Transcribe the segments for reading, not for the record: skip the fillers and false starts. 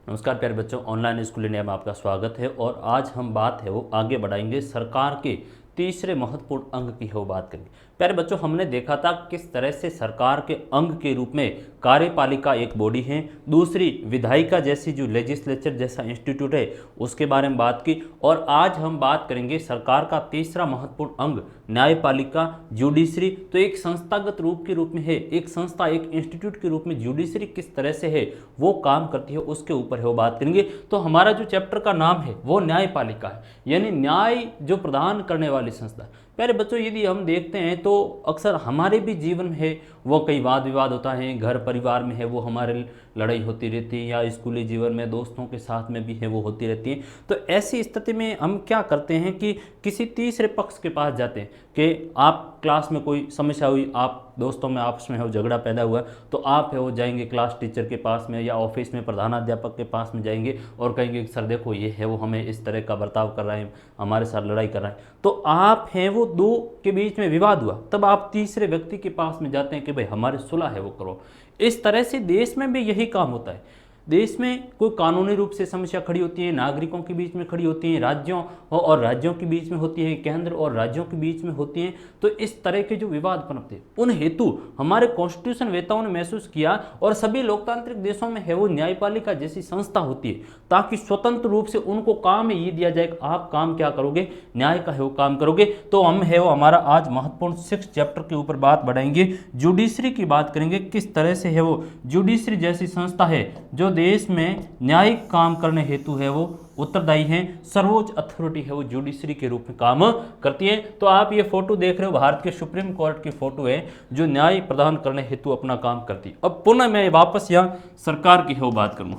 नमस्कार प्यारे बच्चों, ऑनलाइन स्कूल इंडिया में आपका स्वागत है। और आज हम बात है वो आगे बढ़ाएंगे, सरकार के तीसरे महत्वपूर्ण अंग की है वो बात करेंगे। प्यारे बच्चों, हमने देखा था किस तरह से सरकार के अंग के रूप में कार्यपालिका एक बॉडी है, दूसरी विधायिका जैसी जो लेजिस्लेचर जैसा इंस्टीट्यूट है उसके बारे में बात की। और आज हम बात करेंगे सरकार का तीसरा महत्वपूर्ण अंग न्यायपालिका, जुडिशरी। तो एक संस्थागत रूप के रूप में है, एक संस्था, एक इंस्टीट्यूट के रूप में जुडिशरी किस तरह से है वो काम करती है उसके ऊपर है वो बात करेंगे। तो हमारा जो चैप्टर का नाम है वो न्यायपालिका है, यानी न्याय जो प्रदान करने वाली संस्था है। प्यारे बच्चों, यदि हम देखते हैं तो अक्सर हमारे भी जीवन में है वो कई वाद विवाद होता है, घर परिवार में है वो हमारे लड़ाई होती रहती है, या स्कूली जीवन में दोस्तों के साथ में भी है वो होती रहती है। तो ऐसी स्थिति में हम क्या करते हैं कि किसी तीसरे पक्ष के पास जाते हैं कि आप क्लास में कोई समस्या हुई, आप दोस्तों में आपस में हो झगड़ा पैदा हुआ, तो आप है वो जाएंगे क्लास टीचर के पास में या ऑफिस में प्रधानाध्यापक के पास में जाएंगे और कहेंगे कि सर देखो ये है वो हमें इस तरह का बर्ताव कर रहा है, हमारे साथ लड़ाई कर रहा है। तो आप हैं वो दो के बीच में विवाद हुआ, तब आप तीसरे व्यक्ति के पास में जाते हैं कि भाई हमारी सुलह है वो करो। इस तरह से देश में भी यही काम होता है। देश में कोई कानूनी रूप से समस्या खड़ी होती है, नागरिकों के बीच में खड़ी होती है, राज्यों और राज्यों के बीच में होती है, केंद्र और राज्यों के बीच में होती हैं। तो इस तरह के जो विवाद पनपते उन हेतु हमारे कॉन्स्टिट्यूशन वेताओं ने महसूस किया, और सभी लोकतांत्रिक देशों में है वो न्यायपालिका जैसी संस्था होती है, ताकि स्वतंत्र रूप से उनको काम ये दिया जाए कि आप काम क्या करोगे, न्याय का है वो काम करोगे। तो हम है वो हमारा आज महत्वपूर्ण 6 चैप्टर के ऊपर बात बढ़ाएंगे, जुडिशरी की बात करेंगे, किस तरह से है वो जुडिशरी जैसी संस्था है जो देश में न्यायिक काम करने हेतु है वो उत्तरदायी है, सर्वोच्च अथॉरिटी है वो जुडिशरी के रूप में काम करती है। तो आप ये फोटो देख रहे हो, भारत के सुप्रीम कोर्ट की फोटो है जो न्याय प्रदान करने हेतु अपना काम करती है। अब पुनः मैं वापस यहाँ सरकार की है वो बात करूंगा।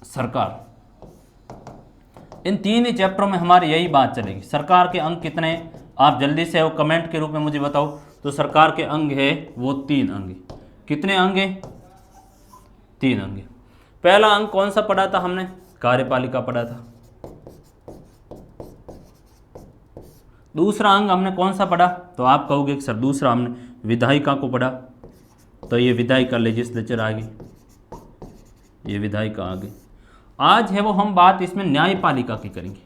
सरकार, इन तीन ही चैप्टरों में हमारी यही बात चलेगी। सरकार के अंग कितने हैं आप जल्दी से वो कमेंट के रूप में मुझे बताओ। तो सरकार के अंग है वो 3 अंग। कितने अंग हैं? 3 अंग। पहला अंग कौन सा पढ़ा था हमने? कार्यपालिका पढ़ा था। दूसरा अंग हमने कौन सा पढ़ा? तो आप कहोगे कि सर दूसरा हमने विधायिका को पढ़ा, तो ये विधायिका लेजिस्लेचर आ गई, ये विधायिका आ गई। आज है वो हम बात इसमें न्यायपालिका की करेंगे,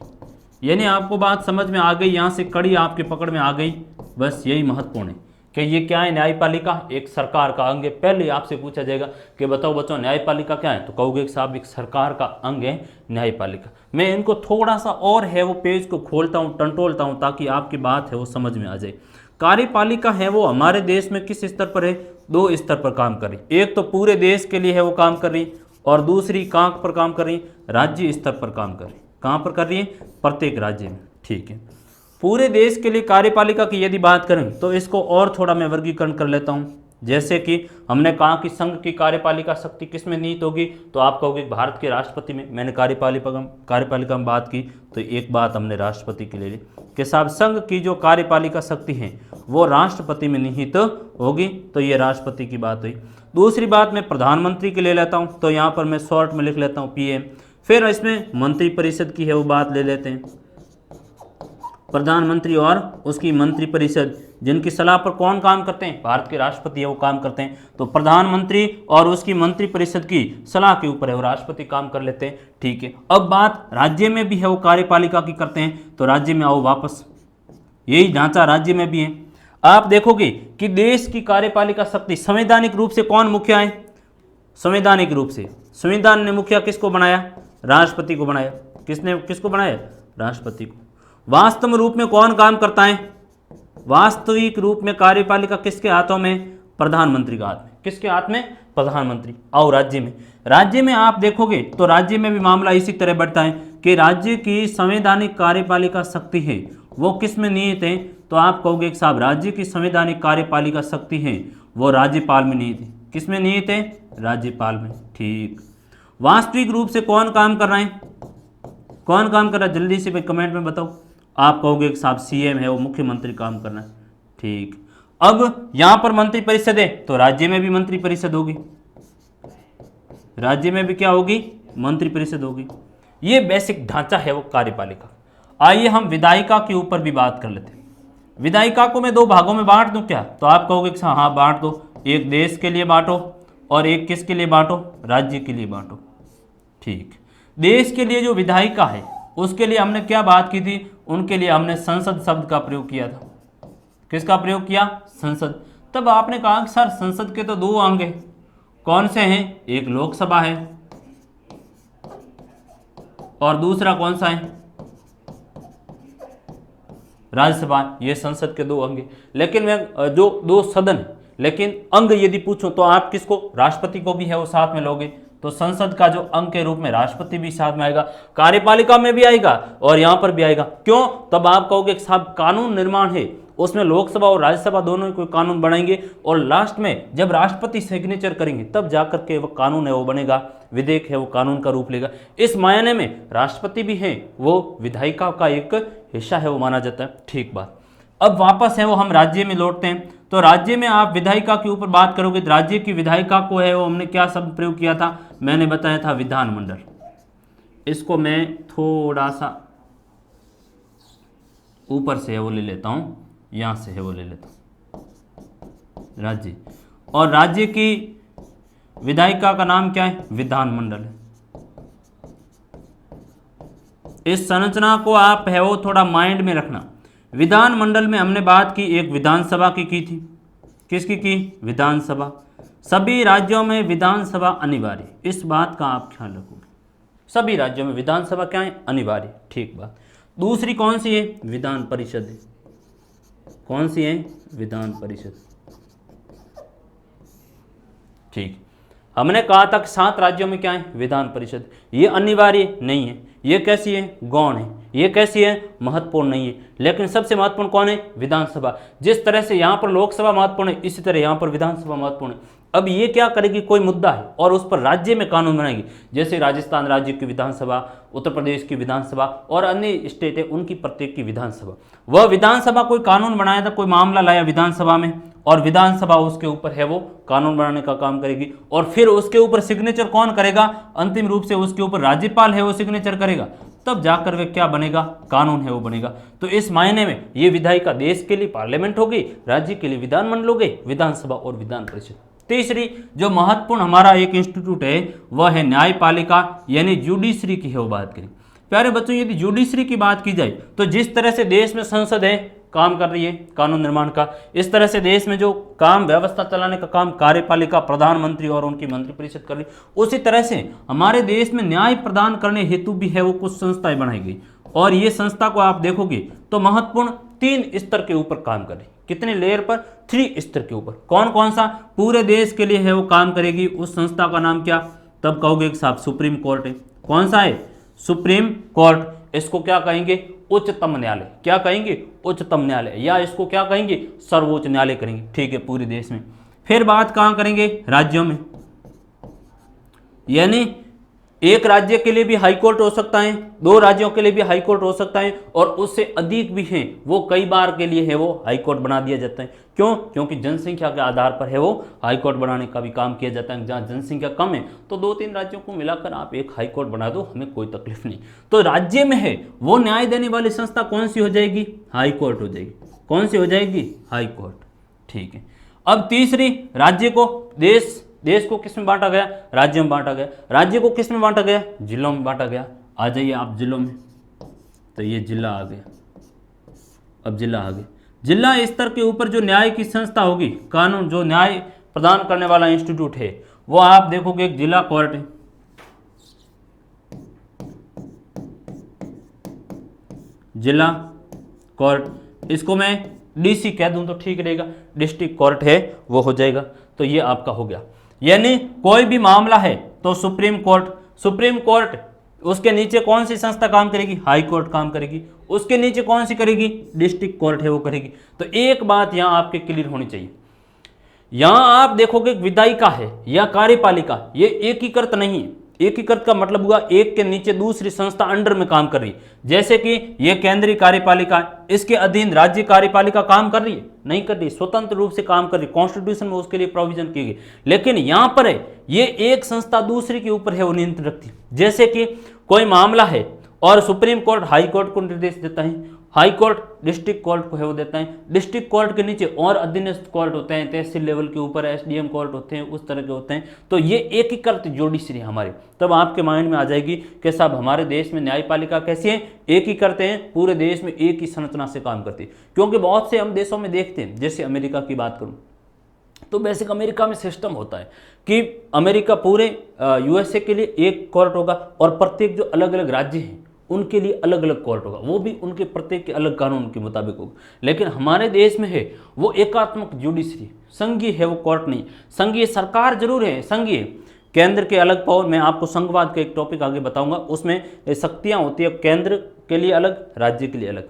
यानी आपको बात समझ में आ गई, यहाँ से कड़ी आपके पकड़ में आ गई। बस यही महत्वपूर्ण है कि ये क्या है। न्यायपालिका एक सरकार का अंग है। पहले आपसे पूछा जाएगा कि बताओ बच्चों न्यायपालिका क्या है, तो कहोगे कि साहब एक सरकार का अंग है न्यायपालिका। मैं इनको थोड़ा सा और है वो पेज को खोलता हूँ, टंटोलता हूँ, ताकि आपकी बात है वो समझ में आ जाए। कार्यपालिका है वो हमारे देश में किस स्तर पर है? 2 स्तर पर काम कर रही। एक तो पूरे देश के लिए है वो काम कर रही, और दूसरी कहाँ पर काम कर रही? राज्य स्तर पर काम कर रही। कहाँ पर कर रही है? प्रत्येक राज्य में। ठीक है, पूरे देश के लिए कार्यपालिका की यदि बात करें तो इसको और थोड़ा मैं वर्गीकरण कर लेता हूं। जैसे कि हमने कहा कि संघ की कार्यपालिका शक्ति किस में निहित होगी, तो आप कहोगे भारत के राष्ट्रपति में। मैंने कार्यपालिका में बात की तो एक बात हमने राष्ट्रपति की ले ली कि साहब संघ की जो कार्यपालिका शक्ति है वो राष्ट्रपति में निहित होगी, तो ये राष्ट्रपति की बात हुई। दूसरी बात मैं प्रधानमंत्री की ले लेता हूँ, तो यहाँ पर मैं शॉर्ट में लिख लेता हूँ PM। फिर इसमें मंत्रिपरिषद की है वो बात ले लेते हैं। प्रधानमंत्री और उसकी मंत्रिपरिषद, जिनकी सलाह पर कौन काम करते हैं? भारत के राष्ट्रपति है वो काम करते हैं। तो प्रधानमंत्री और उसकी मंत्रिपरिषद की सलाह के ऊपर है वो राष्ट्रपति काम कर लेते हैं। ठीक है, अब बात राज्य में भी है वो कार्यपालिका की करते हैं। तो राज्य में आओ वापस, यही ढांचा राज्य में भी है। आप देखोगे कि देश की कार्यपालिका शक्ति संवैधानिक रूप से कौन मुखिया है? संवैधानिक रूप से संविधान ने मुखिया किसको बनाया? राष्ट्रपति को बनाया। किसको बनाया? राष्ट्रपति को। वास्तव रूप में कौन काम करता है? वास्तविक रूप में कार्यपालिका किसके हाथों में? प्रधानमंत्री के हाथ में। किसके हाथ में? प्रधानमंत्री। और राज्य में आप देखोगे तो राज्य में भी मामला इसी तरह बढ़ता है कि राज्य की संवैधानिक कार्यपालिका शक्ति है वो किस में निहित है? तो आप कहोगे कि साहब राज्य की संवैधानिक कार्यपालिका शक्ति है वो राज्यपाल में निहित है। किस में निहित है? राज्यपाल में। ठीक, वास्तविक रूप से कौन काम कर रहा है? कौन काम कर रहा है? जल्दी से भाई कमेंट में बताओ। आप कहोगे कि साहब CM है वो मुख्यमंत्री काम करना है। ठीक, अब यहां पर मंत्रिपरिषद है तो राज्य में भी मंत्रिपरिषद होगी। राज्य में भी क्या होगी? मंत्रिपरिषद होगी। ये बेसिक ढांचा है वो कार्यपालिका। आइए हम विधायिका के ऊपर भी बात कर लेते हैं। विधायिका को मैं 2 भागों में बांट दूं क्या? तो आप कहोगे कि हाँ बांट दो। एक देश के लिए बांटो और एक किसके लिए बांटो? राज्य के लिए बांटो। ठीक। देश के लिए जो विधायिका है उसके लिए हमने क्या बात की थी, उनके लिए हमने संसद शब्द का प्रयोग किया था। किसका प्रयोग किया, संसद। तब आपने कहा कि सर संसद के तो दो अंग हैं, कौन से हैं, एक लोकसभा है और दूसरा कौन सा है, राज्यसभा। ये संसद के दो अंग हैं। लेकिन मैं जो दो सदन है, लेकिन अंग यदि पूछूं तो आप किसको, राष्ट्रपति को भी है वो साथ में लोगे, तो संसद का जो अंग के रूप में राष्ट्रपति भी साथ में आएगा, कार्यपालिका में भी आएगा और यहां पर भी आएगा। क्यों, तब आप कहोगे साहब कानून निर्माण है, उसमें लोकसभा और राज्यसभा दोनों ही कोई कानून बनाएंगे और लास्ट में जब राष्ट्रपति सिग्नेचर करेंगे तब जाकर के वो कानून है वो बनेगा, विधेयक है वो कानून का रूप लेगा। इस मायने में राष्ट्रपति भी हैं, वो विधायिका का एक हिस्सा है वो माना जाता है। ठीक बात। अब वापस है वो हम राज्य में लौटते हैं। तो राज्य में आप विधायिका के ऊपर बात करोगे तो राज्य की विधायिका को है वो हमने क्या शब्द प्रयोग किया था, मैंने बताया था विधानमंडल। इसको मैं थोड़ा सा ऊपर से है वो ले लेता हूं, यहां से है वो ले लेता हूं, राज्य। और राज्य की विधायिका का नाम क्या है, विधानमंडल है। इस संरचना को आप है वो थोड़ा माइंड में रखना। विधानमंडल में हमने बात की एक विधानसभा की थी, किसकी की, विधानसभा। सभी राज्यों में विधानसभा अनिवार्य, इस बात का आप ख्याल रखोगे। सभी राज्यों में विधानसभा क्या है, अनिवार्य। ठीक बात। दूसरी कौन सी है, विधान परिषद है। कौन सी है, विधान परिषद। ठीक। हमने कहा था कि 7 राज्यों में क्या है, विधान परिषद। ये अनिवार्य नहीं है, ये कैसी है, गौण है। ये कैसी है, महत्वपूर्ण नहीं है। लेकिन सबसे महत्वपूर्ण कौन है, विधानसभा। जिस तरह से यहां पर लोकसभा महत्वपूर्ण है, इसी तरह यहां पर विधानसभा महत्वपूर्ण है। अब ये क्या करेगी, कोई मुद्दा है और उस पर राज्य में कानून बनाएगी। जैसे राजस्थान राज्य की विधानसभा, उत्तर प्रदेश की विधानसभा और अन्य स्टेट है उनकी प्रत्येक की विधानसभा। वह विधानसभा कोई कानून बनाया था, कोई मामला लाया विधानसभा में और विधानसभा उसके ऊपर है वो कानून बनाने का काम करेगी। और फिर उसके ऊपर सिग्नेचर कौन करेगा, अंतिम रूप से उसके ऊपर राज्यपाल है वो सिग्नेचर करेगा, तब जाकर वे क्या बनेगा, कानून है वो बनेगा। तो इस मायने में ये विधायिका देश के लिए पार्लियामेंट हो गई, राज्य के लिए विधानमंडल हो गए, विधानसभा और विधान परिषद। तीसरी जो महत्वपूर्ण हमारा एक इंस्टीट्यूट है वह है न्यायपालिका यानी जुडिशरी की है वो बात करें। प्यारे बच्चों, यदि जुडिशरी की बात की जाए तो जिस तरह से देश में संसद है काम कर रही है कानून निर्माण का, इस तरह से देश में जो काम व्यवस्था चलाने का काम कार्यपालिका, प्रधानमंत्री और उनकी मंत्रिपरिषद कर रही, उसी तरह से हमारे देश में न्याय प्रदान करने हेतु भी है वो कुछ संस्थाएं बनाई गई। और ये संस्था को आप देखोगे तो महत्वपूर्ण 3 स्तर के ऊपर काम कर रही। कितने लेयर पर, 3 स्तर के ऊपर। कौन कौन सा, पूरे देश के लिए है वो काम करेगी। उस संस्था का नाम क्या, तब कहोगे कि साहब सुप्रीम कोर्ट है। कौन सा है, सुप्रीम कोर्ट। इसको क्या कहेंगे, उच्चतम न्यायालय। क्या कहेंगे, उच्चतम न्यायालय, या इसको क्या कहेंगे, सर्वोच्च न्यायालय करेंगे। ठीक है, पूरे देश में। फिर बात कहां करेंगे, राज्यों में। यानी एक राज्य के लिए भी हाई कोर्ट हो सकता है, 2 राज्यों के लिए भी हाई कोर्ट हो सकता है और उससे अधिक भी हैं, वो कई बार के लिए है वो हाई कोर्ट बना दिया जाता है। क्यों, क्योंकि जनसंख्या के आधार पर है वो हाई कोर्ट बनाने का भी काम किया जाता है। जहाँ जनसंख्या कम है तो 2-3 राज्यों को मिलाकर आप एक हाई कोर्ट बना दो, हमें कोई तकलीफ नहीं। तो राज्य में है वो न्याय देने वाली संस्था कौन सी हो जाएगी, हाई कोर्ट हो जाएगी। कौन सी हो जाएगी, हाई कोर्ट। ठीक है। अब तीसरी, राज्य को देश को किस में बांटा गया, राज्य में बांटा गया। राज्य को किस में बांटा गया, जिलों में बांटा गया। आ जाइए आप जिलों में, तो ये जिला आ गया। अब जिला आ गया। जिला स्तर के ऊपर जो न्याय की संस्था होगी, कानून जो न्याय प्रदान करने वाला इंस्टीट्यूट है, वो आप देखोगे एक जिला कोर्ट है। जिला कोर्ट, इसको मैं डीसी कह दूं तो ठीक रहेगा, डिस्ट्रिक्ट कोर्ट है वो हो जाएगा। तो ये आपका हो गया। यानी कोई भी मामला है तो सुप्रीम कोर्ट, उसके नीचे कौन सी संस्था काम करेगी, हाई कोर्ट काम करेगी। उसके नीचे कौन सी करेगी, डिस्ट्रिक्ट कोर्ट है वो करेगी। तो एक बात यहां आपके क्लियर होनी चाहिए, यहां आप देखोगे विधायिका है या कार्यपालिका, ये एकीकृत नहीं है। एकीकृत का मतलब हुआ एक के नीचे दूसरी संस्था अंडर में काम कर रही है। जैसे कि ये केंद्रीय कार्यपालिका, इसके अधीन राज्य कार्यपालिका काम कर रही है, नहीं कर रही, स्वतंत्र रूप से काम कर रही। कॉन्स्टिट्यूशन में उसके लिए प्रोविजन की गई। लेकिन यहां पर है ये एक संस्था दूसरी के ऊपर है वो नियंत्रण रखती है। जैसे कि कोई मामला है और सुप्रीम कोर्ट हाई कोर्ट को निर्देश देता है, हाई कोर्ट डिस्ट्रिक्ट कोर्ट को है वो देता है। डिस्ट्रिक्ट कोर्ट के नीचे और अधीनस्थ कोर्ट होते हैं, तहसील लेवल के ऊपर एसडीएम कोर्ट होते हैं, उस तरह के होते हैं। तो ये एकीकृत जुडिशरी हमारी, तब आपके माइंड में आ जाएगी कि साहब हमारे देश में न्यायपालिका कैसी है, एकीकृत है, पूरे देश में एक ही संरचना से काम करती है। क्योंकि बहुत से हम देशों में देखते हैं, जैसे अमेरिका की बात करूँ तो बेसिक अमेरिका में सिस्टम होता है कि अमेरिका पूरे यूएसए के लिए एक कोर्ट होगा और प्रत्येक जो अलग अलग राज्य हैं उनके लिए अलग अलग कोर्ट होगा, वो भी उनके प्रत्येक के अलग कानून के मुताबिक होगा। लेकिन हमारे देश में है वो एकात्मक जुडिशरी, संघीय है वो कोर्ट नहीं। संघीय सरकार जरूर है, संघीय केंद्र के अलग पावर, मैं आपको संघवाद का एक टॉपिक आगे बताऊंगा, उसमें शक्तियां होती है, केंद्र के लिए अलग, राज्य के लिए अलग।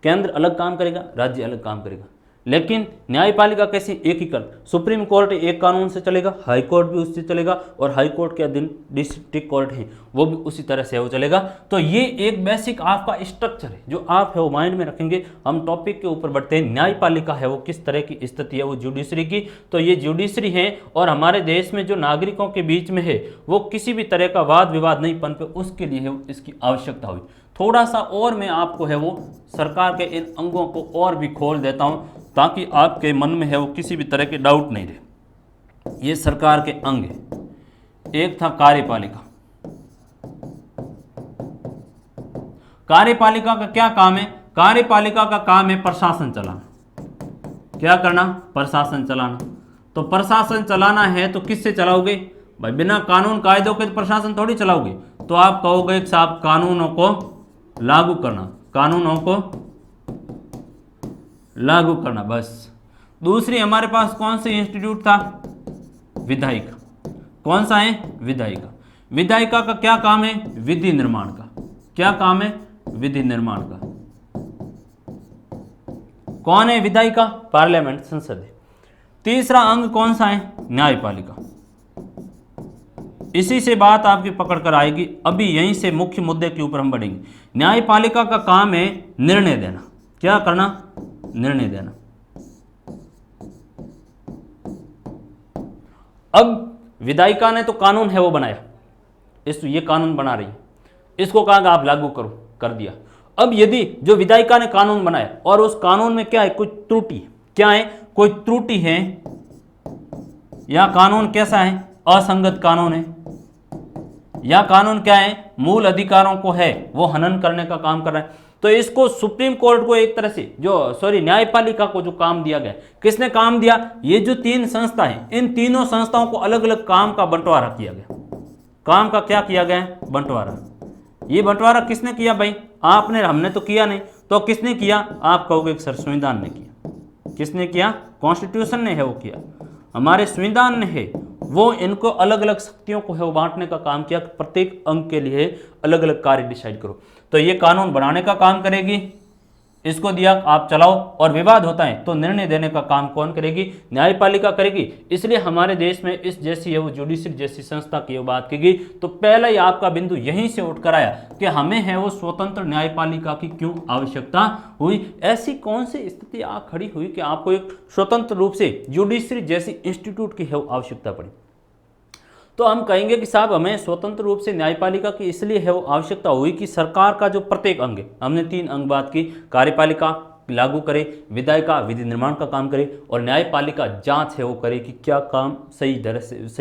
केंद्र अलग काम करेगा, राज्य अलग काम करेगा। लेकिन न्यायपालिका कैसी, एकीकृत। सुप्रीम कोर्ट एक कानून से चलेगा, हाई कोर्ट भी उससे चलेगा, और हाई कोर्ट के अधीन डिस्ट्रिक्ट कोर्ट है वो भी उसी तरह से वो चलेगा। तो ये एक बेसिक आपका स्ट्रक्चर है जो आप है वो माइंड में रखेंगे। हम टॉपिक के ऊपर बढ़ते हैं। न्यायपालिका है वो किस तरह की स्थिति है वो जुडिशरी की, तो ये जुडिशरी है और हमारे देश में जो नागरिकों के बीच में है वो किसी भी तरह का वाद विवाद नहीं पनपे, उसके लिए है इसकी आवश्यकता हुई। थोड़ा सा और मैं आपको है वो सरकार के इन अंगों को और भी खोल देता हूँ ताकि आपके मन में है वो किसी भी तरह के डाउट नहीं रहे। ये सरकार के अंग है। एक था कार्यपालिका। कार्यपालिका का क्या काम है? कार्यपालिका का काम है प्रशासन चलाना। क्या करना? प्रशासन चलाना। तो प्रशासन चलाना है तो किससे चलाओगे भाई? बिना कानून कायदों के प्रशासन थोड़ी चलाओगे। तो आप कहोगे साहब कानूनों को लागू करना, कानूनों को लागू करना, बस। दूसरी हमारे पास कौन सी इंस्टीट्यूट था? विधायिका। कौन सा है? विधायिका। विधायिका का क्या काम है? विधि निर्माण का। क्या काम है? विधि निर्माण का। कौन है विधायिका? पार्लियामेंट, संसद है। तीसरा अंग कौन सा है? न्यायपालिका। इसी से बात आपकी पकड़ कर आएगी। अभी यहीं से मुख्य मुद्दे के ऊपर हम बढ़ेंगे। न्यायपालिका का काम है निर्णय देना। क्या करना? निर्णय देना। अब विधायिका ने तो कानून है वो बनाया, ये कानून बना रही है, इसको कहा कि आप लागू करो, कर दिया। अब यदि जो विधायिका ने कानून बनाया और उस कानून में क्या है, कोई त्रुटि, क्या है, कोई त्रुटि है, या कानून कैसा है, असंगत कानून है, या कानून क्या है, मूल अधिकारों को है वो हनन करने का काम कर रहा है, तो इसको सुप्रीम कोर्ट को एक तरह से न्यायपालिका को जो काम दिया गया, किसने काम दिया? ये जो तीन संस्था है, इन तीनों संस्थाओं को अलग अलग काम का बंटवारा किया गया। काम का क्या किया गया है? बंटवारा। ये बंटवारा किसने किया भाई? आपने, हमने तो किया नहीं, तो किसने किया? आप कहोगे सर संविधान ने किया। किसने किया? कॉन्स्टिट्यूशन ने है वो किया, हमारे संविधान ने है वो इनको अलग अलग शक्तियों को है वो बांटने का काम किया। प्रत्येक अंग के लिए अलग अलग कार्य डिसाइड करो। तो ये कानून बनाने का काम करेगी, इसको दिया आप चलाओ, और विवाद होता है तो निर्णय देने का काम कौन करेगी? न्यायपालिका करेगी। इसलिए हमारे देश में इस जैसी है वो जुडिशरी जैसी संस्था की बात की गई। तो पहला ही आपका बिंदु यहीं से उठकर आया कि हमें है वो स्वतंत्र न्यायपालिका की क्यों आवश्यकता हुई। ऐसी कौन सी स्थिति आ खड़ी हुई कि आपको एक स्वतंत्र रूप से जुडिशरी जैसी इंस्टीट्यूट की है वो आवश्यकता पड़ी? तो हम कहेंगे कि साहब हमें स्वतंत्र रूप से न्यायपालिका की इसलिए है वो आवश्यकता हुई कि सरकार का जो प्रत्येक अंग है, हमने तीन अंग बात की, कार्यपालिका लागू करे, विधायिका विधि निर्माण का काम करे, और न्यायपालिका जांच है वो करे कि क्या काम सही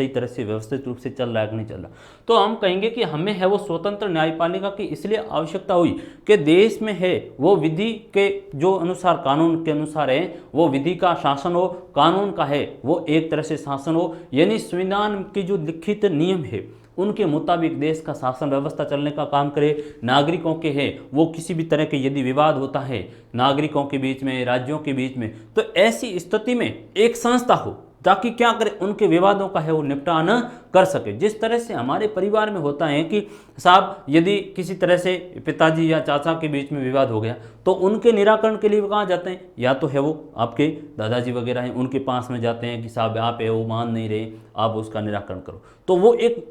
तरह से व्यवस्थित रूप से चल रहा है कि नहीं चल रहा। तो हम कहेंगे कि हमें है वो स्वतंत्र न्यायपालिका की इसलिए आवश्यकता हुई कि देश में है वो विधि के जो अनुसार, कानून के अनुसार है वो विधि का शासन हो, कानून का है वो एक तरह से शासन हो, यानी संविधान के जो लिखित नियम है उनके मुताबिक देश का शासन व्यवस्था चलने का काम करे। नागरिकों के हैं वो किसी भी तरह के यदि विवाद होता है नागरिकों के बीच में, राज्यों के बीच में, तो ऐसी स्थिति में एक संस्था हो ताकि क्या करे, उनके विवादों का है वो निपटान कर सके। जिस तरह से हमारे परिवार में होता है कि साहब यदि किसी तरह से पिताजी या चाचा के बीच में विवाद हो गया तो उनके निराकरण के लिए वो कहाँ जाते हैं? या तो है वो आपके दादाजी वगैरह हैं उनके पास में जाते हैं कि साहब आप है वो मान नहीं रहे, आप उसका निराकरण करो। तो वो एक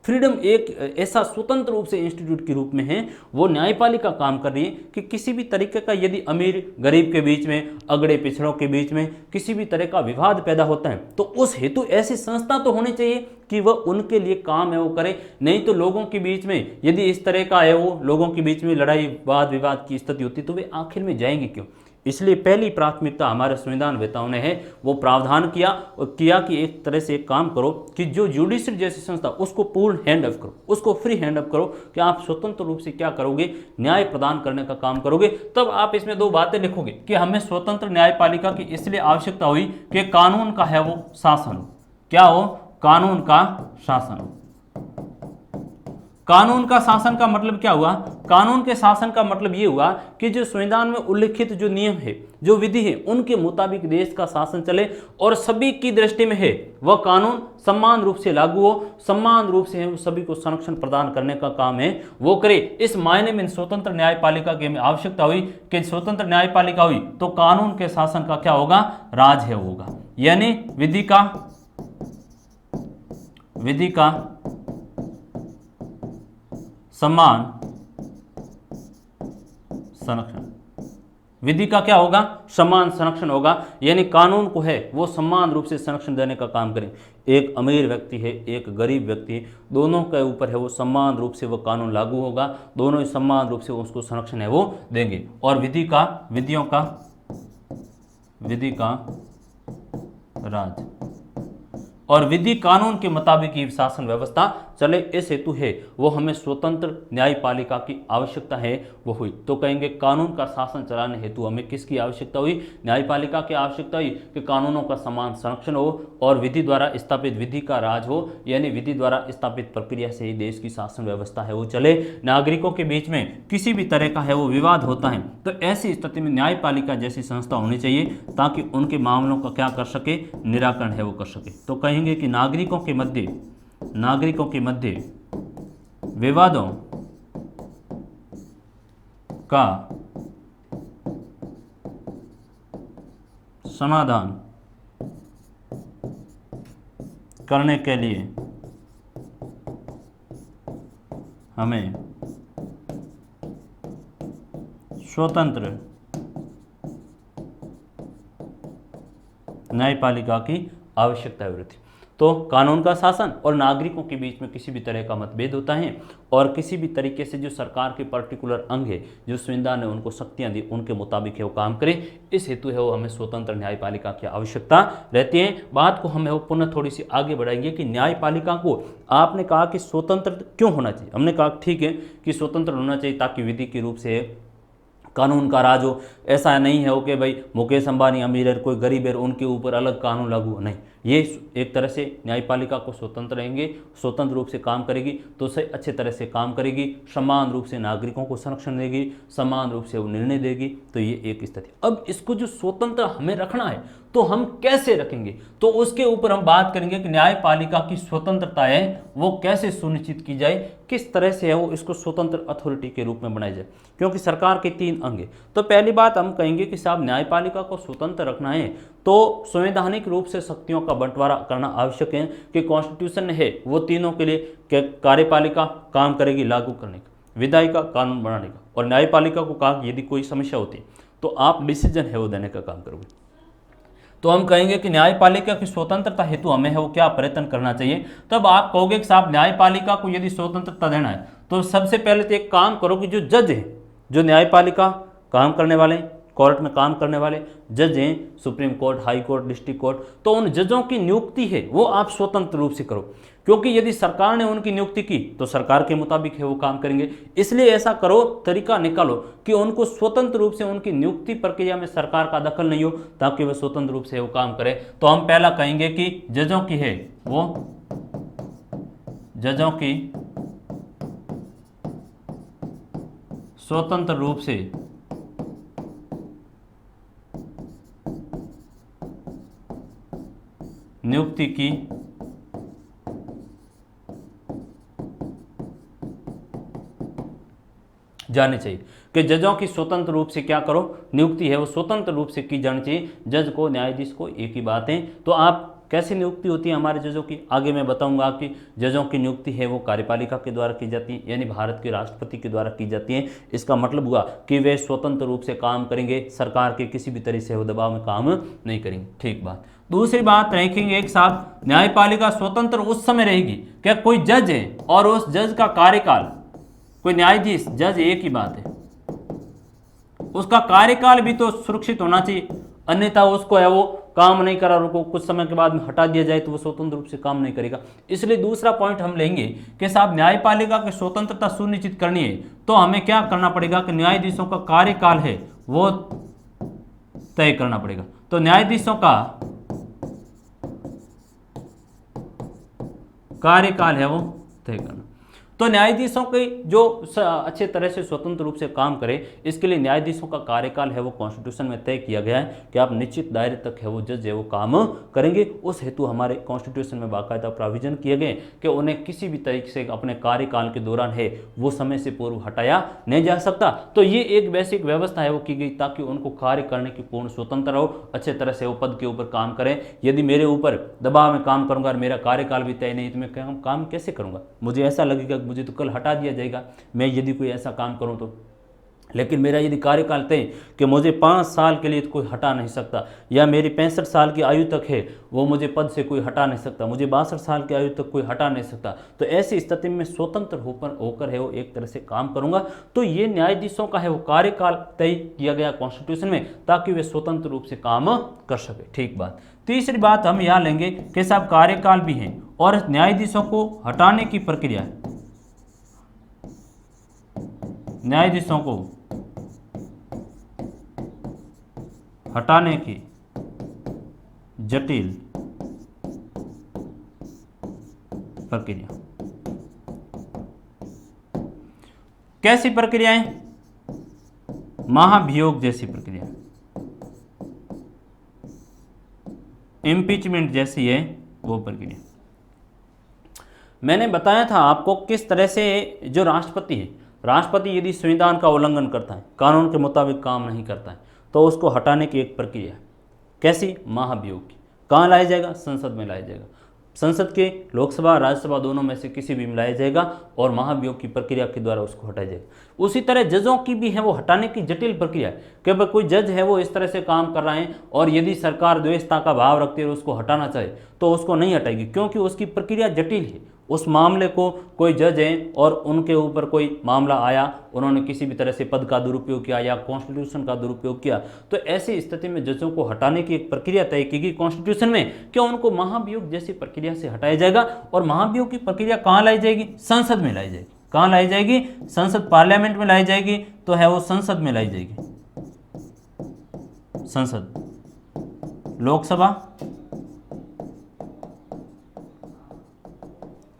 फ्रीडम एक ऐसा स्वतंत्र रूप से इंस्टीट्यूट के रूप में है, वो न्यायपालिका काम कर रही है कि किसी भी तरीके का यदि अमीर गरीब के बीच में, अगड़े पिछड़ों के बीच में किसी भी तरह का विवाद पैदा होता है तो उस हेतु ऐसी संस्था तो होनी चाहिए कि वह उनके लिए काम है वो करे। नहीं तो लोगों के बीच में यदि इस तरह का है, वो लोगों के बीच में लड़ाई वाद विवाद की स्थिति होती तो वे आखिर में जाएंगे क्यों। इसलिए पहली प्राथमिकता हमारे संविधान वेताओं ने है वो प्रावधान किया और किया कि एक तरह से एक काम करो कि जो जुडिशरी जैसी संस्था उसको पूर्ण हैंड ऑफ करो, उसको फ्री हैंड ऑफ करो कि आप स्वतंत्र रूप से क्या करोगे, न्याय प्रदान करने का काम करोगे। तब आप इसमें दो बातें लिखोगे कि हमें स्वतंत्र न्यायपालिका की इसलिए आवश्यकता हुई कि कानून का है वो शासन हो। क्या हो? कानून का शासन हो। कानून का शासन का मतलब क्या हुआ? कानून के शासन का मतलब यह हुआ कि जो संविधान में उल्लिखित जो नियम है, जो विधि है, उनके मुताबिक देश का शासन चले और सभी की दृष्टि में है वह कानून समान रूप से लागू हो, समान रूप से है सभी को संरक्षण प्रदान करने का काम है वो करे। इस मायने में स्वतंत्र न्यायपालिका की आवश्यकता हुई कि स्वतंत्र न्यायपालिका हुई तो कानून के शासन का क्या होगा? राज है होगा, यानी विधि का समान संरक्षण। विधि का क्या होगा? समान संरक्षण होगा, यानी कानून को है वो समान रूप से संरक्षण देने का काम करें। एक अमीर व्यक्ति है, एक गरीब व्यक्ति है, दोनों के ऊपर है वो समान रूप से वो कानून लागू होगा, दोनों ही समान रूप से उसको संरक्षण है वो देंगे। और विधि का राज और विधि कानून के मुताबिक ही शासन व्यवस्था चले, इस हेतु है वो हमें स्वतंत्र न्यायपालिका की आवश्यकता है वो हुई। तो कहेंगे कानून का शासन चलाने हेतु हमें किसकी आवश्यकता हुई? न्यायपालिका की आवश्यकता हुई कि कानूनों का समान संरक्षण हो और विधि द्वारा स्थापित विधि का राज हो, यानी विधि द्वारा स्थापित प्रक्रिया से ही देश की शासन व्यवस्था है वो चले। नागरिकों के बीच में किसी भी तरह का है वो विवाद होता है तो ऐसी स्थिति में न्यायपालिका जैसी संस्था होनी चाहिए ताकि उनके मामलों का क्या कर सके? निराकरण है वो कर सके। तो कहेंगे कि नागरिकों के मध्य विवादों का समाधान करने के लिए हमें स्वतंत्र न्यायपालिका की आवश्यकता है। तो कानून का शासन और नागरिकों के बीच में किसी भी तरह का मतभेद होता है और किसी भी तरीके से जो सरकार के पर्टिकुलर अंग है, जो संविधान ने उनको शक्तियां दी, उनके मुताबिक है वो काम करे। इस हेतु है वो हमें स्वतंत्र न्यायपालिका की आवश्यकता रहती है। बात को हम है वो पुनः थोड़ी सी आगे बढ़ाएंगे कि न्यायपालिका को आपने कहा कि स्वतंत्र क्यों होना चाहिए। हमने कहा ठीक है कि स्वतंत्र होना चाहिए ताकि विधि के रूप से कानून का राज हो। ऐसा नहीं है हो कि भाई मुकेश अंबानी अमीर है, कोई गरीब है, उनके ऊपर अलग कानून लागू हो, नहीं। ये एक तरह से न्यायपालिका को स्वतंत्र रहेंगे, स्वतंत्र रूप से काम करेगी तो सही अच्छे तरह से काम करेगी, समान रूप से नागरिकों को संरक्षण देगी, समान रूप से वो निर्णय देगी। तो ये एक स्थिति। अब इसको जो स्वतंत्र हमें रखना है तो हम कैसे रखेंगे, तो उसके ऊपर हम बात करेंगे कि न्यायपालिका की स्वतंत्रता है वो कैसे सुनिश्चित की जाए, किस तरह से है वो इसको स्वतंत्र अथॉरिटी के रूप में बनाया जाए, क्योंकि सरकार के 3 अंग हैं। तो पहली बात हम कहेंगे कि साहब न्यायपालिका को स्वतंत्र रखना है तो संवैधानिक रूप से शक्तियों का बंटवारा करना आवश्यक है कि कॉन्स्टिट्यूशन है वो तीनों के लिए कार्यपालिका काम करेगी लागू करने का, विधायिका कानून बनाने का, और न्यायपालिका को कहा यदि कोई समस्या होती है तो आप डिसीजन है वो देने का काम करोगे। तो हम कहेंगे कि न्यायपालिका की स्वतंत्रता हेतु हमें है वो क्या प्रयत्न करना चाहिए। तब आप कहोगे कि साहब न्यायपालिका को यदि स्वतंत्रता देना है तो सबसे पहले तो एक काम करो कि जो जज है, जो न्यायपालिका काम करने वाले, कोर्ट में काम करने वाले जज हैं, supreme court, high court, district court, तो उन जजों की नियुक्ति है वो आप स्वतंत्र रूप से करो, क्योंकि यदि सरकार ने उनकी नियुक्ति की तो सरकार के मुताबिक है वो काम करेंगे। इसलिए ऐसा करो, तरीका निकालो कि उनको स्वतंत्र रूप से उनकी नियुक्ति प्रक्रिया में सरकार का दखल नहीं हो ताकि वह स्वतंत्र रूप से वो काम करे। तो हम पहला कहेंगे कि जजों की है वो जजों की स्वतंत्र रूप से नियुक्ति की जानी चाहिए कि जजों की स्वतंत्र रूप से क्या करो, नियुक्ति है वो स्वतंत्र रूप से की जानी चाहिए। जज को, न्यायाधीश को एक ही बात है। तो आप कैसी नियुक्ति होती है हमारे जजों की, आगे मैं बताऊंगा कि जजों की नियुक्ति है वो कार्यपालिका के द्वारा की जाती है, यानी भारत के राष्ट्रपति के द्वारा की जाती है। इसका मतलब हुआ कि वे स्वतंत्र रूप से काम करेंगे, सरकार के किसी भी तरह से वो दबाव में काम नहीं करेंगे। ठीक बात। दूसरी बात रखेंगे एक साथ, न्यायपालिका स्वतंत्र उस समय रहेगी क्या कोई जज है और उस जज का कार्यकाल, कोई न्यायाधीश जज एक ही बात है, उसका कार्यकाल भी तो सुरक्षित होना चाहिए, अन्यथा उसको है वो काम नहीं करा, उनको कुछ समय के बाद में हटा दिया जाए तो वो स्वतंत्र रूप से काम नहीं करेगा। इसलिए दूसरा पॉइंट हम लेंगे कि साहब न्यायपालिका की स्वतंत्रता सुनिश्चित करनी है तो हमें क्या करना पड़ेगा कि न्यायाधीशों का कार्यकाल है वो तय करना पड़ेगा। तो न्यायाधीशों का कार्यकाल है वो तय करना। तो न्यायाधीशों की जो अच्छे तरह से स्वतंत्र रूप से काम करे, इसके लिए न्यायाधीशों का कार्यकाल है वो कॉन्स्टिट्यूशन में तय किया गया है कि आप निश्चित दायरे तक है वो जज है वो काम करेंगे। उस हेतु हमारे कॉन्स्टिट्यूशन में बाकायदा प्रोविजन किए गए कि उन्हें किसी भी तरीके से अपने कार्यकाल के दौरान है वो समय से पूर्व हटाया नहीं जा सकता। तो ये एक बेसिक व्यवस्था है वो की गई ताकि उनको कार्य करने की पूर्ण स्वतंत्र हो, अच्छे तरह से वो पद के ऊपर काम करें। यदि मेरे ऊपर दबाव में काम करूंगा और मेरा कार्यकाल भी तय नहीं तो मैं काम कैसे करूंगा, मुझे ऐसा लगेगा मुझे तो कल हटा दिया जाएगा मैं यदि कोई ऐसा काम करूं तो। लेकिन मेरा यदि कार्यकाल तय कि मुझे 5 साल के लिए तो कोई हटा नहीं सकता, या मेरी 65 साल की आयु तक है वो मुझे पद से कोई हटा नहीं सकता, मुझे 62 साल की आयु तक कोई हटा नहीं सकता, तो ऐसी स्थिति में स्वतंत्र होकर है वो एक तरह से काम करूंगा। तो ये न्यायाधीशों का है वो कार्यकाल तय किया गया कॉन्स्टिट्यूशन में ताकि वे स्वतंत्र रूप से काम कर सके। ठीक बात। तीसरी बात हम यहाँ लेंगे कि साहब कार्यकाल भी है और न्यायाधीशों को हटाने की प्रक्रिया, न्यायाधीशों को हटाने की जटिल प्रक्रिया। कैसी प्रक्रियाएं? महाभियोग जैसी प्रक्रिया, इम्पीचमेंट जैसी है वो प्रक्रिया। मैंने बताया था आपको किस तरह से जो राष्ट्रपति है, राष्ट्रपति यदि संविधान का उल्लंघन करता है, कानून के मुताबिक काम नहीं करता है, तो उसको हटाने की एक प्रक्रिया है। कैसी? महाभियोग की। कहाँ लाया जाएगा? संसद में लाया जाएगा। संसद के लोकसभा राज्यसभा दोनों में से किसी भी में लाया जाएगा और महाभियोग की प्रक्रिया के द्वारा उसको हटाया जाएगा। उसी तरह जजों की भी है वो हटाने की जटिल प्रक्रिया है कि भाई कोई जज है वो इस तरह से काम कर रहे हैं और यदि सरकार द्वेषता का भाव रखती है और उसको हटाना चाहे तो उसको नहीं हटाएगी, क्योंकि उसकी प्रक्रिया जटिल है। उस मामले को कोई जज हैं और उनके ऊपर कोई मामला आया, उन्होंने किसी भी तरह से पद का दुरुपयोग किया या कॉन्स्टिट्यूशन का दुरुपयोग किया, तो ऐसी स्थिति में जजों को हटाने की एक प्रक्रिया तय की गई कॉन्स्टिट्यूशन में कि उनको महाभियोग जैसी प्रक्रिया से हटाया जाएगा। और महाभियोग की प्रक्रिया कहाँ लाई जाएगी? संसद में लाई जाएगी। कहाँ लाई जाएगी? संसद, पार्लियामेंट में लाई जाएगी। तो है वो संसद में लाई जाएगी। संसद, लोकसभा,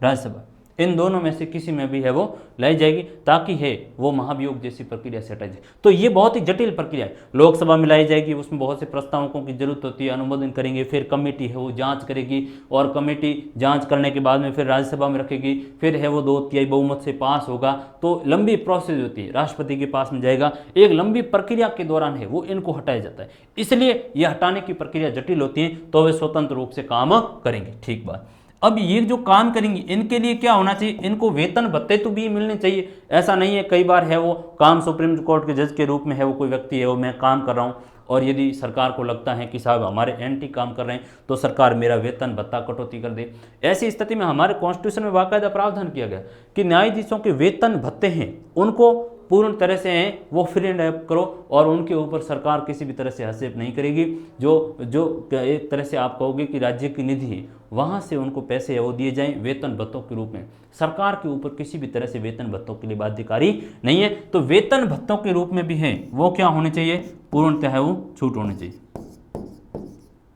राज्यसभा, इन दोनों में से किसी में भी है वो लाई जाएगी ताकि है वो महाभियोग जैसी प्रक्रिया से हटाई जाए। तो ये बहुत ही जटिल प्रक्रिया है। लोकसभा में लाई जाएगी, उसमें बहुत से प्रस्तावकों की जरूरत होती है, अनुमोदन करेंगे, फिर कमेटी है वो जांच करेगी और कमेटी जांच करने के बाद में फिर राज्यसभा में रखेगी, फिर है वो 2/3 बहुमत से पास होगा। तो लंबी प्रोसेस होती है, राष्ट्रपति के पास में जाएगा, एक लंबी प्रक्रिया के दौरान है वो इनको हटाया जाता है। इसलिए यह हटाने की प्रक्रिया जटिल होती है, तो वे स्वतंत्र रूप से काम करेंगे। ठीक बात। अब ये जो काम करेंगे इनके लिए क्या होना चाहिए? इनको वेतन भत्ते तो भी मिलने चाहिए। ऐसा नहीं है कई बार है वो काम सुप्रीम कोर्ट के जज के रूप में है वो कोई व्यक्ति है वो मैं काम कर रहा हूँ और यदि सरकार को लगता है कि साहब हमारे एंटी काम कर रहे हैं तो सरकार मेरा वेतन भत्ता कटौती कर दे। ऐसी स्थिति में हमारे कॉन्स्टिट्यूशन में बाकायदा प्रावधान किया गया कि न्यायाधीशों के वेतन भत्ते हैं उनको पूर्ण तरह से हैं वो फ्री एंड करो और उनके ऊपर सरकार किसी भी तरह से हस्तक्षेप नहीं करेगी। जो एक तरह से आप कहोगे कि राज्य की निधि है वहाँ से उनको पैसे वो दिए जाएं वेतन भत्तों के रूप में। सरकार के ऊपर किसी भी तरह से वेतन भत्तों के लिए बाध्यकारी नहीं है। तो वेतन भत्तों के रूप में भी है वो क्या होने चाहिए? पूर्णतः है वो छूट होनी चाहिए।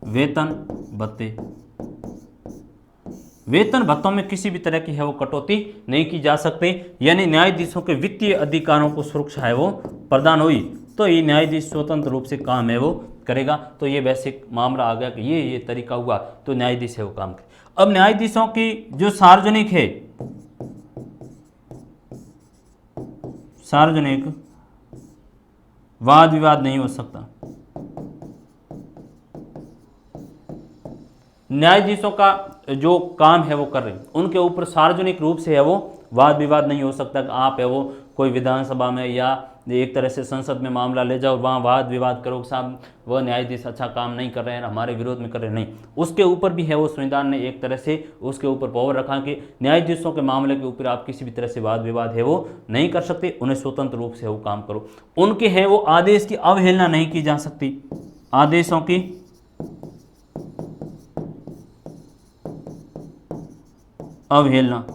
वेतन भत्ते, वेतन भत्तों में किसी भी तरह की है वो कटौती नहीं की जा सकती, यानी न्यायाधीशों के वित्तीय अधिकारों को सुरक्षा है वो प्रदान हुई तो ये न्यायाधीश स्वतंत्र रूप से काम है वो करेगा। तो ये बेसिक मामला आ गया कि ये तरीका हुआ तो न्यायाधीश है वो काम करे। अब न्यायाधीशों की जो सार्वजनिक है, सार्वजनिक वाद विवाद नहीं हो सकता। न्यायाधीशों का जो काम है वो कर रहे हैं, उनके ऊपर सार्वजनिक रूप से है वो वाद विवाद नहीं हो सकता कि आप है वो कोई विधानसभा में या एक तरह से संसद में मामला ले जाओ, वहाँ वाद विवाद करो कि साहब वह न्यायाधीश अच्छा काम नहीं कर रहे हैं, हमारे विरोध में कर रहे हैं, नहीं। उसके ऊपर भी है वो संविधान ने एक तरह से उसके ऊपर पावर रखा कि न्यायाधीशों के मामले के ऊपर आप किसी भी तरह से वाद विवाद है वो नहीं कर सकते, उन्हें स्वतंत्र रूप से वो काम करो। उनके हैं वो आदेश की अवहेलना नहीं की जा सकती, आदेशों की अवहेलना।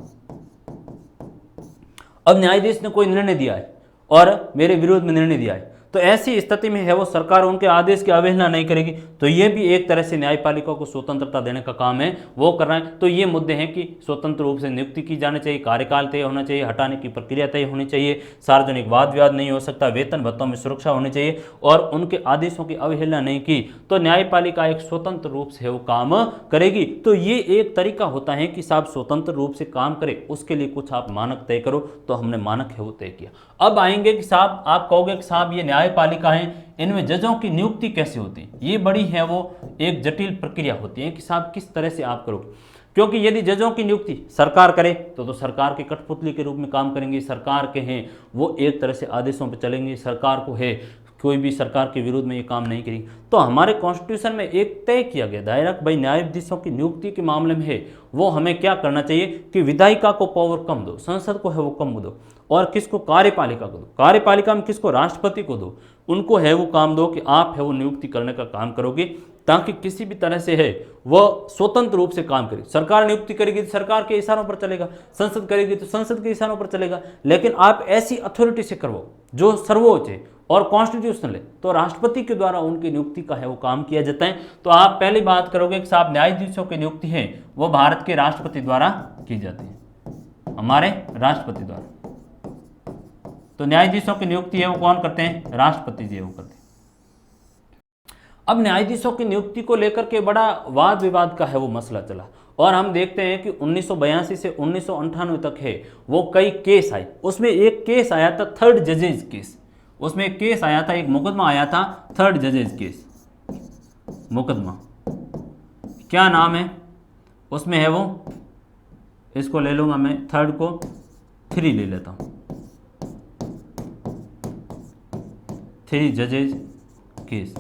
अब न्यायाधीश ने कोई निर्णय दिया है और मेरे विरोध में निर्णय दिया है, तो ऐसी स्थिति में है वो सरकार उनके आदेश की अवहेलना नहीं करेगी, तो ये भी एक तरह से न्यायपालिका को स्वतंत्रता देने का काम है वो कर रहा है। तो ये मुद्दे हैं कि स्वतंत्र रूप से नियुक्ति की जानी चाहिए, कार्यकाल तय होना चाहिए, हटाने की प्रक्रिया तय होनी चाहिए, सार्वजनिक वाद विवाद नहीं हो सकता, वेतन भत्तों में सुरक्षा होनी चाहिए, और उनके आदेशों की अवहेलना नहीं की तो न्यायपालिका एक स्वतंत्र रूप से वो काम करेगी। तो ये एक तरीका होता है कि साहब स्वतंत्र रूप से काम करे, उसके लिए कुछ आप मानक तय करो, तो हमने मानक है वो तय किया। अब आएंगे कि साहब आप कहोगे कि साहब ये न्यायपालिका है, इनमें जजों की नियुक्ति कैसे होती है? ये बड़ी है वो एक जटिल प्रक्रिया होती है कि साहब किस तरह से आप करोगे, क्योंकि यदि जजों की नियुक्ति सरकार करे तो सरकार के कठपुतली के रूप में काम करेंगे, सरकार के हैं वो एक तरह से आदेशों पर चलेंगे, सरकार को है कोई भी सरकार के विरोध में ये काम नहीं करेगी। तो हमारे कॉन्स्टिट्यूशन में एक तय किया गया दायरा भाई न्यायाधीशों की नियुक्ति के मामले में है वो हमें क्या करना चाहिए कि विधायिका को पावर कम दो, संसद को है वो कम दो, और किसको कार्यपालिका को दो, कार्यपालिका में किसको राष्ट्रपति को दो, उनको है वो काम दो कि आप है वो नियुक्ति करने का काम करोगे, ताकि किसी भी तरह से है वह स्वतंत्र रूप से काम करे। सरकार नियुक्ति करेगी तो सरकार के इशारों पर चलेगा, संसद करेगी तो संसद के इशारों पर चलेगा, लेकिन आप ऐसी अथॉरिटी से करवाओ जो सर्वोच्च है और कॉन्स्टिट्यूशनल है, तो राष्ट्रपति के द्वारा उनकी नियुक्ति का है वो काम किया जाता है। तो आप पहली बात करोगे कि साहब न्यायाधीशों की नियुक्ति है वो भारत के राष्ट्रपति द्वारा की जाती है, हमारे राष्ट्रपति द्वारा। तो न्यायाधीशों की नियुक्ति है वो कौन करते हैं? राष्ट्रपति जी वो करते हैं। अब न्यायाधीशों की नियुक्ति को लेकर के बड़ा वाद विवाद का है वो मसला चला, और हम देखते हैं कि 1982 से 1998 तक है वो कई केस आए। उसमें एक केस आया था थर्ड जजेज केस, उसमें एक केस आया था, एक मुकदमा आया था थर्ड जजेज केस मुकदमा। क्या नाम है उसमें है वो, इसको ले लूंगा मैं, थर्ड को 3 ले लेता हूं, 3 जजेज केस।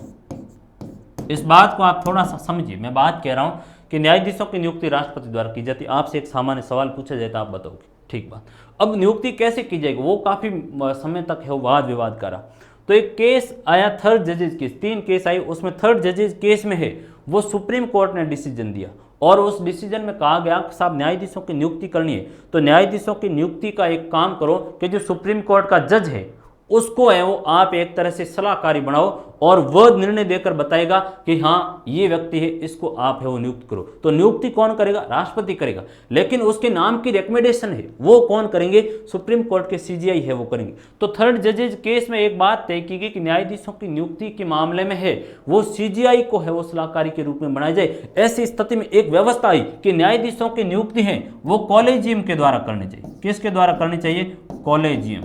इस बात को आप थोड़ा सा समझिए, मैं बात कह रहा हूं कि न्यायाधीशों की नियुक्ति राष्ट्रपति द्वारा की जाती है। आपसे एक सामान्य सवाल पूछा जाए तो आप बताओगे, ठीक बात। अब नियुक्ति कैसे की जाएगी वो काफी समय तक है वो वाद विवाद का रहा। तो एक केस आया थर्ड जजेज केस, 3 केस आई, उसमें थर्ड जजेज केस में है वो सुप्रीम कोर्ट ने डिसीजन दिया, और उस डिसीजन में कहा गया कि साहब न्यायाधीशों की नियुक्ति करनी है तो न्यायाधीशों की नियुक्ति का एक काम करो कि जो सुप्रीम कोर्ट का जज है उसको है वो आप एक तरह से सलाहकारी बनाओ, और वह निर्णय देकर बताएगा कि हाँ ये व्यक्ति है, इसको आप है वो नियुक्त करो। तो नियुक्ति कौन करेगा? राष्ट्रपति करेगा, लेकिन उसके नाम की रिकमेंडेशन है वो कौन करेंगे? सुप्रीम कोर्ट के सीजीआई है वो करेंगे। तो थर्ड जजेज केस में एक बात तय की गई कि न्यायाधीशों की नियुक्ति के मामले में है वो सीजीआई को है वो सलाहकारी के रूप में बनाया जाए। ऐसी स्थिति में एक व्यवस्था आई कि न्यायाधीशों की नियुक्ति है वो कॉलेजियम के द्वारा करनी चाहिए। किसके द्वारा करनी चाहिए? कॉलेजियम।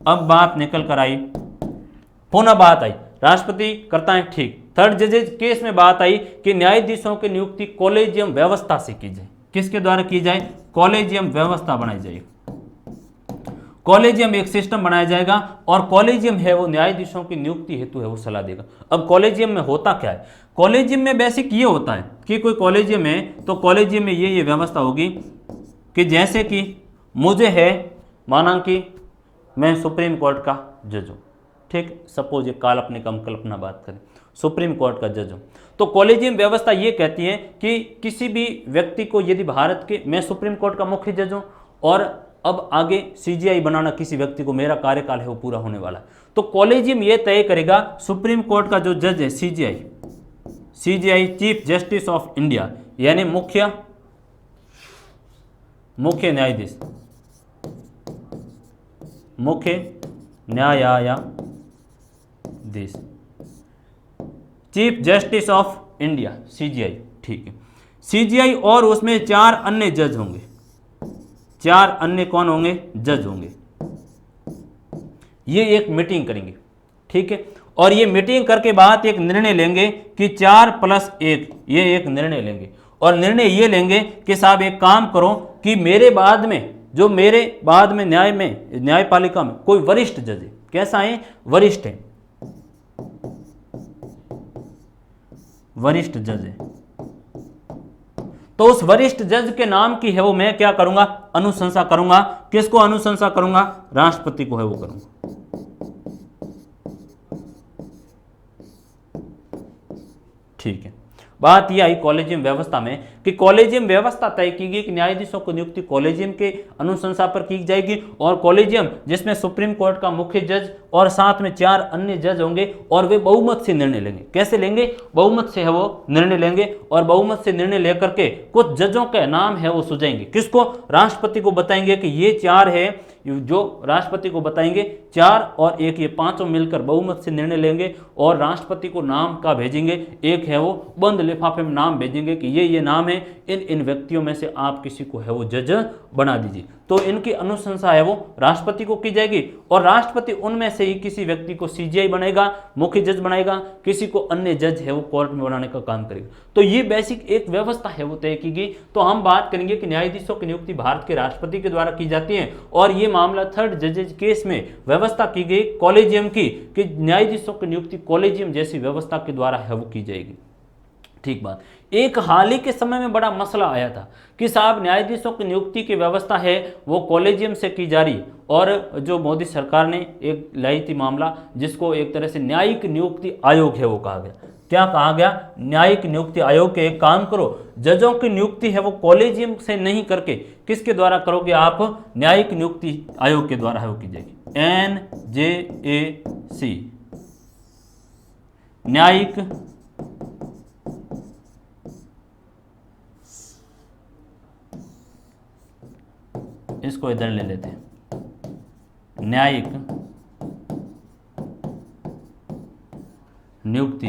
अब बात निकल कर आई, पुनः बात आई, राष्ट्रपति करता है ठीक। थर्ड जजेज केस में बात आई कि न्यायाधीशों की नियुक्ति कॉलेजियम व्यवस्था से की जाए। किसके द्वारा की जाए? कॉलेजियम व्यवस्था बनाई जाए। कॉलेजियम एक सिस्टम बनाया जाएगा, और कॉलेजियम है वो न्यायाधीशों की नियुक्ति हेतु है वो सलाह देगा। अब कॉलेजियम में होता क्या है? कॉलेजियम में बेसिक ये होता है कि कोई कॉलेजियम है तो कॉलेजियम में ये व्यवस्था होगी कि जैसे कि मुझे है, माना कि मैं सुप्रीम कोर्ट का जज हूँ, ठीक, सपोज ये काल्पनिक हम कल्पना बात करें, सुप्रीम कोर्ट का जज हूँ, तो कॉलेजियम व्यवस्था ये कहती है कि किसी भी व्यक्ति को यदि भारत के, मैं सुप्रीम कोर्ट का मुख्य जज हूँ और अब आगे सीजीआई बनाना किसी व्यक्ति को, मेरा कार्यकाल है वो पूरा होने वाला है, तो कॉलेजियम ये तय करेगा सुप्रीम कोर्ट का जो जज है CGI chief justice of India, यानी मुख्य न्यायाधीश, मुख्य न्यायाधीश, chief justice of India CGI, ठीक है। सीजीआई और उसमें 4 अन्य जज होंगे, 4 अन्य कौन होंगे? जज होंगे। ये एक मीटिंग करेंगे, ठीक है, और ये मीटिंग करके बाद एक निर्णय लेंगे कि 4+1, ये एक निर्णय लेंगे और निर्णय ये लेंगे कि साहब एक काम करो कि मेरे बाद में न्यायपालिका में कोई वरिष्ठ जज है, कैसा है, वरिष्ठ है, वरिष्ठ जज है, तो उस वरिष्ठ जज के नाम की है वो मैं क्या करूंगा, अनुशंसा करूंगा। किसको अनुशंसा करूंगा, राष्ट्रपति को है वो करूंगा। ठीक है, बात यह आई कॉलेजियम व्यवस्था में कि कॉलेजियम व्यवस्था तय की गई कि न्यायाधीशों की नियुक्ति कॉलेजियम के अनुशंसा पर की जाएगी और कॉलेजियम जिसमें सुप्रीम कोर्ट का मुख्य जज और साथ में 4 अन्य जज होंगे और वे बहुमत से निर्णय लेंगे। कैसे लेंगे, बहुमत से है वो निर्णय लेंगे और बहुमत से निर्णय लेकर के कुछ जजों के नाम है वो सुझाएंगे। किसको, राष्ट्रपति को बताएंगे कि ये 4 है, जो राष्ट्रपति को बताएंगे 4 और 1, ये पांचों मिलकर बहुमत से निर्णय लेंगे और राष्ट्रपति को नाम का भेजेंगे। एक है वो बंद लिफाफे में नाम भेजेंगे कि ये नाम है, इन व्यक्तियों में से आप किसी को है वो जज बना दीजिए। तो इनकी अनुशंसा है वो राष्ट्रपति को की जाएगी और राष्ट्रपति उनमें से ही किसी व्यक्ति को सीजीआई बनाएगा, मुख्य जज बनाएगा, किसी को अन्य जज है वो कोर्ट में बनाने का काम करेगा। तो ये बेसिक एक व्यवस्था है वो तय की गई। तो हम बात करेंगे कि न्यायाधीशों की नियुक्ति भारत के राष्ट्रपति के द्वारा की जाती है और ये मामला 3rd जजेज केस में व्यवस्था की गई कॉलेजियम की कि न्यायाधीशों की नियुक्ति कॉलेजियम जैसी व्यवस्था के द्वारा है वो की जाएगी। ठीक बात। एक हाल ही के समय में बड़ा मसला आया था कि साहब न्यायाधीशों की नियुक्ति की व्यवस्था है वो कॉलेजियम से की जा रही और जो मोदी सरकार ने एक लाई थी मामला जिसको एक तरह से न्यायिक नियुक्ति आयोग है वो कहा गया। क्या कहा गया, न्यायिक नियुक्ति आयोग के एक काम करो, जजों की नियुक्ति है वो कॉलेजियम से नहीं करके किसके द्वारा करोगे आप, न्यायिक नियुक्ति आयोग के द्वारा है वो की जाएगी, NJAC, न्यायिक इसको इधर ले लेते हैं, न्यायिक नियुक्ति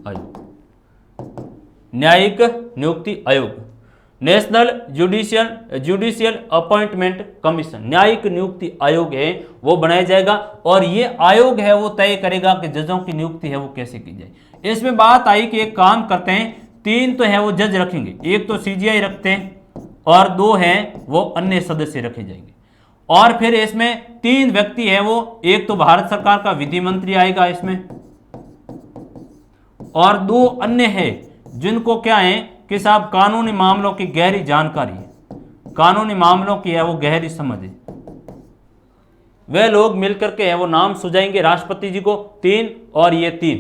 आयोग, न्यायिक नियुक्ति आयोग, नेशनल जुडिशियल अपॉइंटमेंट कमीशन, न्यायिक नियुक्ति आयोग है वो बनाया जाएगा और ये आयोग है वो तय करेगा कि जजों की नियुक्ति है वो कैसे की जाए। इसमें बात आई कि एक काम करते हैं, 3 तो है वो जज रखेंगे, एक तो सीजीआई रखते हैं और 2 हैं वो अन्य सदस्य रखे जाएंगे और फिर इसमें 3 व्यक्ति है वो, एक तो भारत सरकार का विधि मंत्री आएगा इसमें और 2 अन्य है जिनको क्या है कि साहब कानूनी मामलों की गहरी जानकारी है, कानूनी मामलों की है वो गहरी समझ है, वे लोग मिलकर के है वो नाम सुझाएंगे राष्ट्रपति जी को, 3 और ये 3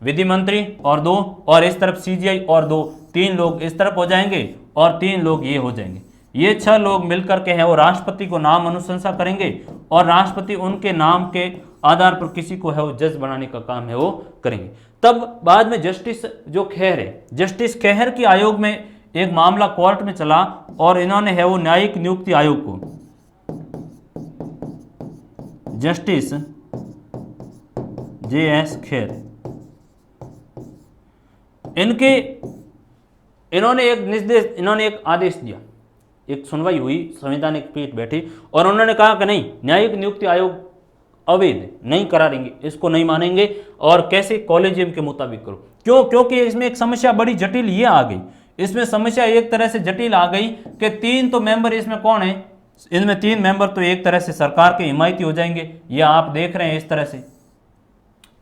विधि मंत्री और 2 और इस तरफ सीजीआई और 2, 3 लोग इस तरफ हो जाएंगे और 3 लोग ये हो जाएंगे। ये 6 लोग मिलकर के हैं वो राष्ट्रपति को नाम अनुशंसा करेंगे और राष्ट्रपति उनके नाम के आधार पर किसी को है वो जज बनाने का काम है वो करेंगे। तब बाद में जस्टिस जो खेर है, जस्टिस खेर के आयोग में एक मामला कोर्ट में चला और इन्होंने है वो न्यायिक नियुक्ति आयोग को जस्टिस JS खेर इन्होंने एक आदेश दिया, एक सुनवाई हुई, संवैधानिक पीठ बैठी और उन्होंने कहा कि नहीं, न्यायिक नियुक्ति आयोग अवैध नहीं करारेंगे, इसको नहीं मानेंगे और कैसे, कॉलेजियम के मुताबिक करो। क्यों, क्योंकि इसमें एक समस्या बड़ी जटिल ये आ गई, इसमें समस्या एक तरह से जटिल आ गई कि 3 तो मेंबर इसमें कौन है, इनमें 3 मेंबर तो एक तरह से सरकार के हिमायती हो जाएंगे, ये आप देख रहे हैं इस तरह से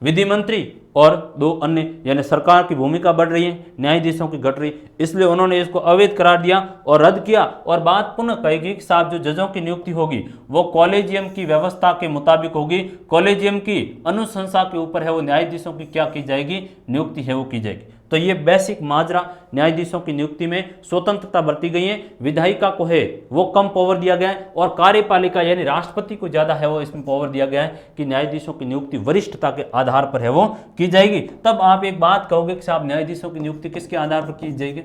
विधि मंत्री और 2 अन्य, यानी सरकार की भूमिका बढ़ रही है, न्यायाधीशों की घट रही, इसलिए उन्होंने इसको अवैध करार दिया और रद्द किया और बात पुनः कहेगी कि साहब जो जजों की नियुक्ति होगी वो कॉलेजियम की व्यवस्था के मुताबिक होगी, कॉलेजियम की अनुशंसा के ऊपर है वो न्यायाधीशों की क्या की जाएगी, नियुक्ति है वो की जाएगी। तो ये बेसिक माजरा न्यायाधीशों की नियुक्ति में स्वतंत्रता बरती गई है, विधायिका को है वो कम पावर दिया गया है और कार्यपालिका यानी राष्ट्रपति को ज्यादा है वो इसमें पावर दिया गया है कि न्यायाधीशों की नियुक्ति वरिष्ठता के आधार पर है वो की जाएगी। तब आप एक बात कहोगे कि साहब न्यायाधीशों की नियुक्ति किसके आधार पर की जाएगी,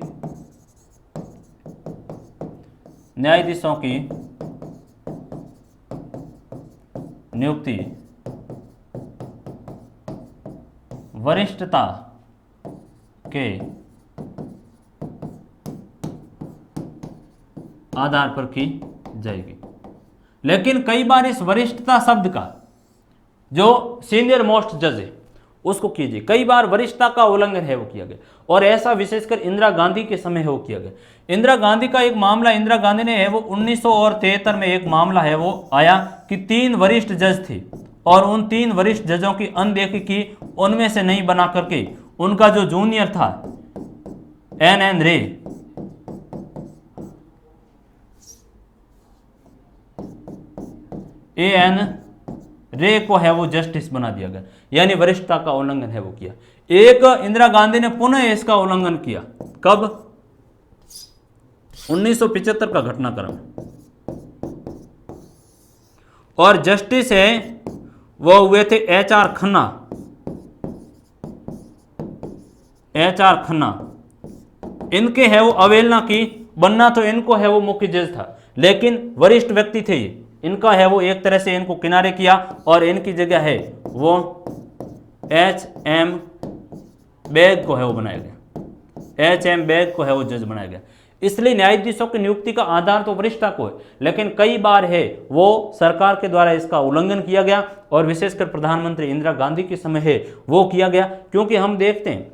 न्यायाधीशों की नियुक्ति वरिष्ठता के आधार पर की जाएगी। लेकिन कई बार इस वरिष्ठता शब्द का जो सीनियर मोस्ट जज है उसको कीजिए। कई बार वरिष्ठता का उल्लंघन है वो किया गया, और ऐसा विशेषकर इंदिरा गांधी के समय है वो किया गया। इंदिरा गांधी का एक मामला, इंदिरा गांधी ने है वो 1973 में एक मामला है वो आया कि 3 वरिष्ठ जज थे और उन 3 वरिष्ठ जजों की अनदेखी की, उनमें से नहीं बना करके उनका जो जूनियर था एन रे, एन रे को है वो जस्टिस बना दिया गया, यानी वरिष्ठता का उल्लंघन है वो किया। एक इंदिरा गांधी ने पुनः इसका उल्लंघन किया, कब? 1975 का घटनाक्रम, और जस्टिस है वो हुए थे HR खन्ना। इनके है वो अवहेलना की, बनना तो इनको है वो मुख्य जज था, लेकिन वरिष्ठ व्यक्ति थे ये, इनका है वो एक तरह से इनको किनारे किया और इनकी जगह है वो HM बेग को है वो बनाया गया, HM बेग को है वो जज बनाया गया। इसलिए न्यायाधीशों की नियुक्ति का आधार तो वरिष्ठता को है, लेकिन कई बार है वो सरकार के द्वारा इसका उल्लंघन किया गया, और विशेषकर प्रधानमंत्री इंदिरा गांधी के समय है वो किया गया। क्योंकि हम देखते हैं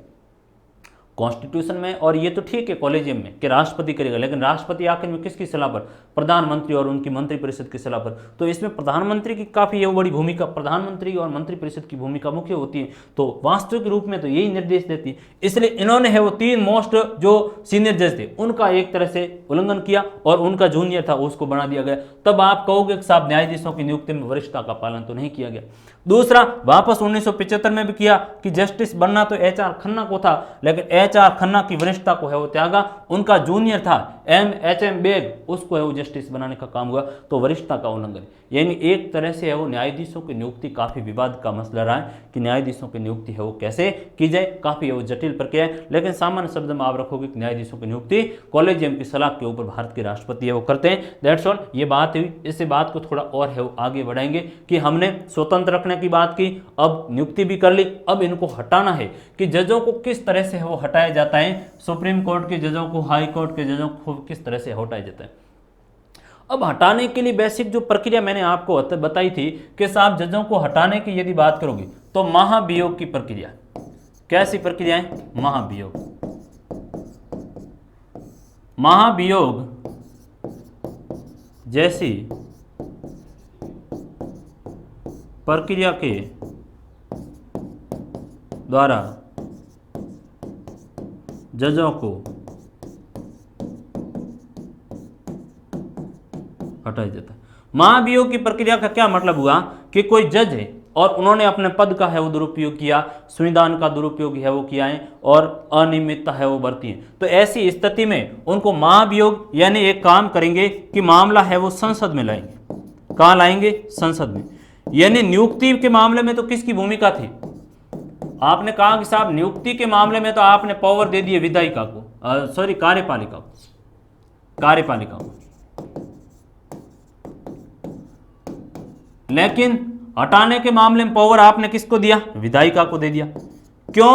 कॉन्स्टिट्यूशन में, और ये तो ठीक है कॉलेजियम में कि राष्ट्रपति करेगा, लेकिन राष्ट्रपति आखिर में किसकी सलाह पर? प्रधानमंत्री और उनकी मंत्रिपरिषद की सलाह पर। तो इसमें प्रधानमंत्री की काफी बड़ी भूमिका, प्रधानमंत्री और मंत्रिपरिषद की भूमिका मुख्य होती है, तो वास्तविक रूप में तो यही निर्देश देती है। इसलिए इन्होंने है वो 3 मोस्ट जो सीनियर जज थे उनका एक तरह से उल्लंघन किया, और उनका जूनियर था उसको बना दिया गया। तब आप कहोगे कि साहब न्यायाधीशों की नियुक्ति में वरिष्ठता का पालन तो नहीं किया गया। दूसरा, वापस 1975 में भी किया कि जस्टिस बनना तो HR खन्ना को था, लेकिन HR खन्ना की वरिष्ठता को है वो त्यागा, उनका जूनियर था HM बेग, उसको है वो जस्टिस बनाने का काम हुआ, तो वरिष्ठता का उल्लंघन। यानी एक तरह से है वो न्यायाधीशों की नियुक्ति काफी विवाद का मसला रहा है कि न्यायाधीशों की नियुक्ति है वो कैसे की जाए, काफी है वो जटिल प्रक्रिया है। लेकिन सामान्य शब्द में आप रखोगे कि न्यायाधीशों की नियुक्ति कॉलेजियम की सलाह के ऊपर भारत के राष्ट्रपति है वो करते हैं। दैट्स ऑल, ये बात हुई। इस बात को थोड़ा और है वो आगे बढ़ाएंगे कि हमने स्वतंत्र रखने की बात की, अब नियुक्ति भी कर ली, अब इनको हटाना है कि जजों को किस तरह से वो हटाया जाता है, सुप्रीम कोर्ट के जजों को, हाई कोर्ट के जजों को किस तरह से हटाया जाता है। अब हटाने के लिए बेसिक जो प्रक्रिया मैंने आपको बताई थी कि साहब जजों को हटाने की यदि बात करोगे तो महाभियोग की प्रक्रिया, कैसी प्रक्रिया है? महाभियोग। महाभियोग जैसी प्रक्रिया के द्वारा जजों को हटाया जाता है। महाभियोग की प्रक्रिया का क्या मतलब हुआ कि कोई जज है और उन्होंने अपने पद का है वो दुरुपयोग किया, संविधान का दुरुपयोग है वो किया है और अनियमितता है वो बरती है, तो ऐसी स्थिति में उनको महाभियोग यानी एक काम करेंगे कि मामला है वो संसद में लाएंगे। कहाँ लाएंगे? संसद में। यानी नियुक्ति के मामले में तो किसकी भूमिका थी? आपने कहा कि साहब नियुक्ति के मामले में तो आपने पावर दे दिए विधायिका को, कार्यपालिका को, लेकिन हटाने के मामले में पावर आपने किसको दिया? विधायिका को दे दिया। क्यों?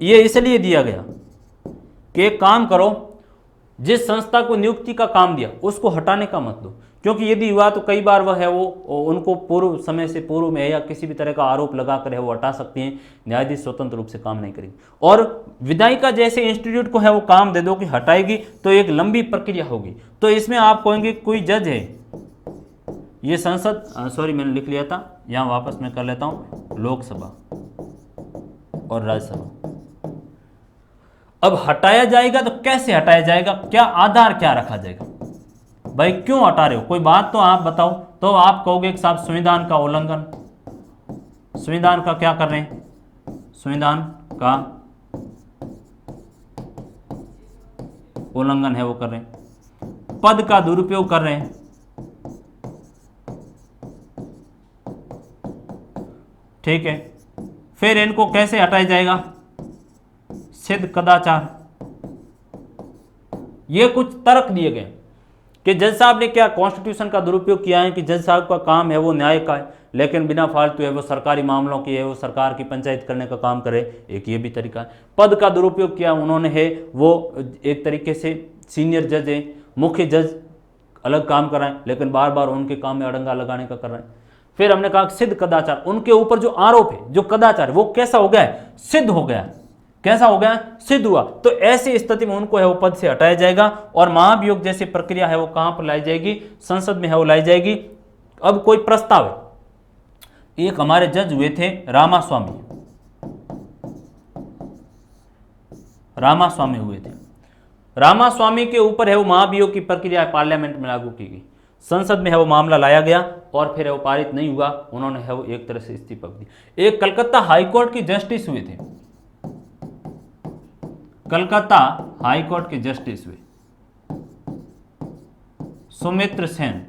ये इसलिए दिया गया कि एक काम करो, जिस संस्था को नियुक्ति का काम दिया उसको हटाने का मत दो, क्योंकि यदि हुआ तो कई बार वह है वो उनको पूर्व समय से पूर्व में या किसी भी तरह का आरोप लगाकर है वो हटा सकती हैं। न्यायाधीश स्वतंत्र रूप से काम नहीं करेंगे। और विधायिका जैसे इंस्टीट्यूट को है वो काम दे दो कि हटाएगी, तो एक लंबी प्रक्रिया होगी। तो इसमें आप कहेंगे कोई जज है, ये संसद, सॉरी मैंने लिख लिया था, यहाँ वापस मैं कर लेता हूँ, लोकसभा और राज्यसभा। अब हटाया जाएगा तो कैसे हटाया जाएगा, क्या आधार क्या रखा जाएगा? भाई क्यों हटा रहे हो, कोई बात तो आप बताओ। तो आप कहोगे कि साहब संविधान का उल्लंघन। संविधान का क्या कर रहे हैं? संविधान का उल्लंघन है वो कर रहे हैं, पद का दुरुपयोग कर रहे हैं, ठीक है। फिर इनको कैसे हटाया जाएगा? सिद्ध कदाचार। ये कुछ तर्क दिए गए कि जज साहब ने क्या कॉन्स्टिट्यूशन का दुरुपयोग किया है कि जज साहब का काम है वो न्याय का है, लेकिन बिना फालतू है वो सरकारी मामलों की है वो सरकार की पंचायत करने का काम करे, एक ये भी तरीका है। पद का दुरुपयोग किया उन्होंने है वो एक तरीके से सीनियर जज है, मुख्य जज अलग काम कर रहे हैं, लेकिन बार बार उनके काम में अड़ंगा लगाने का कर रहे हैं। फिर हमने कहा सिद्ध कदाचार, उनके ऊपर जो आरोप है, जो कदाचार है, वो कैसा हो गया है, सिद्ध हो गया है। कैसा हो गया, सिद्ध हुआ। तो ऐसी स्थिति में उनको है वो पद से हटाया जाएगा और महाभियोग जैसी प्रक्रिया है वो कहां पर लाई जाएगी, संसद में है वो लाई जाएगी। अब कोई प्रस्ताव है, एक हमारे जज हुए थे रामास्वामी, रामास्वामी हुए थे। रामास्वामी के ऊपर है वो महाभियोग की प्रक्रिया पार्लियामेंट में लागू की गई, संसद में है वो मामला लाया गया और फिर है वो पारित नहीं हुआ, उन्होंने है वो एक तरह से इस्तीफा दी। एक कलकत्ता हाईकोर्ट की जस्टिस हुए थे, कलकत्ता हाईकोर्ट के जस्टिस हुए सुमित्र सेन,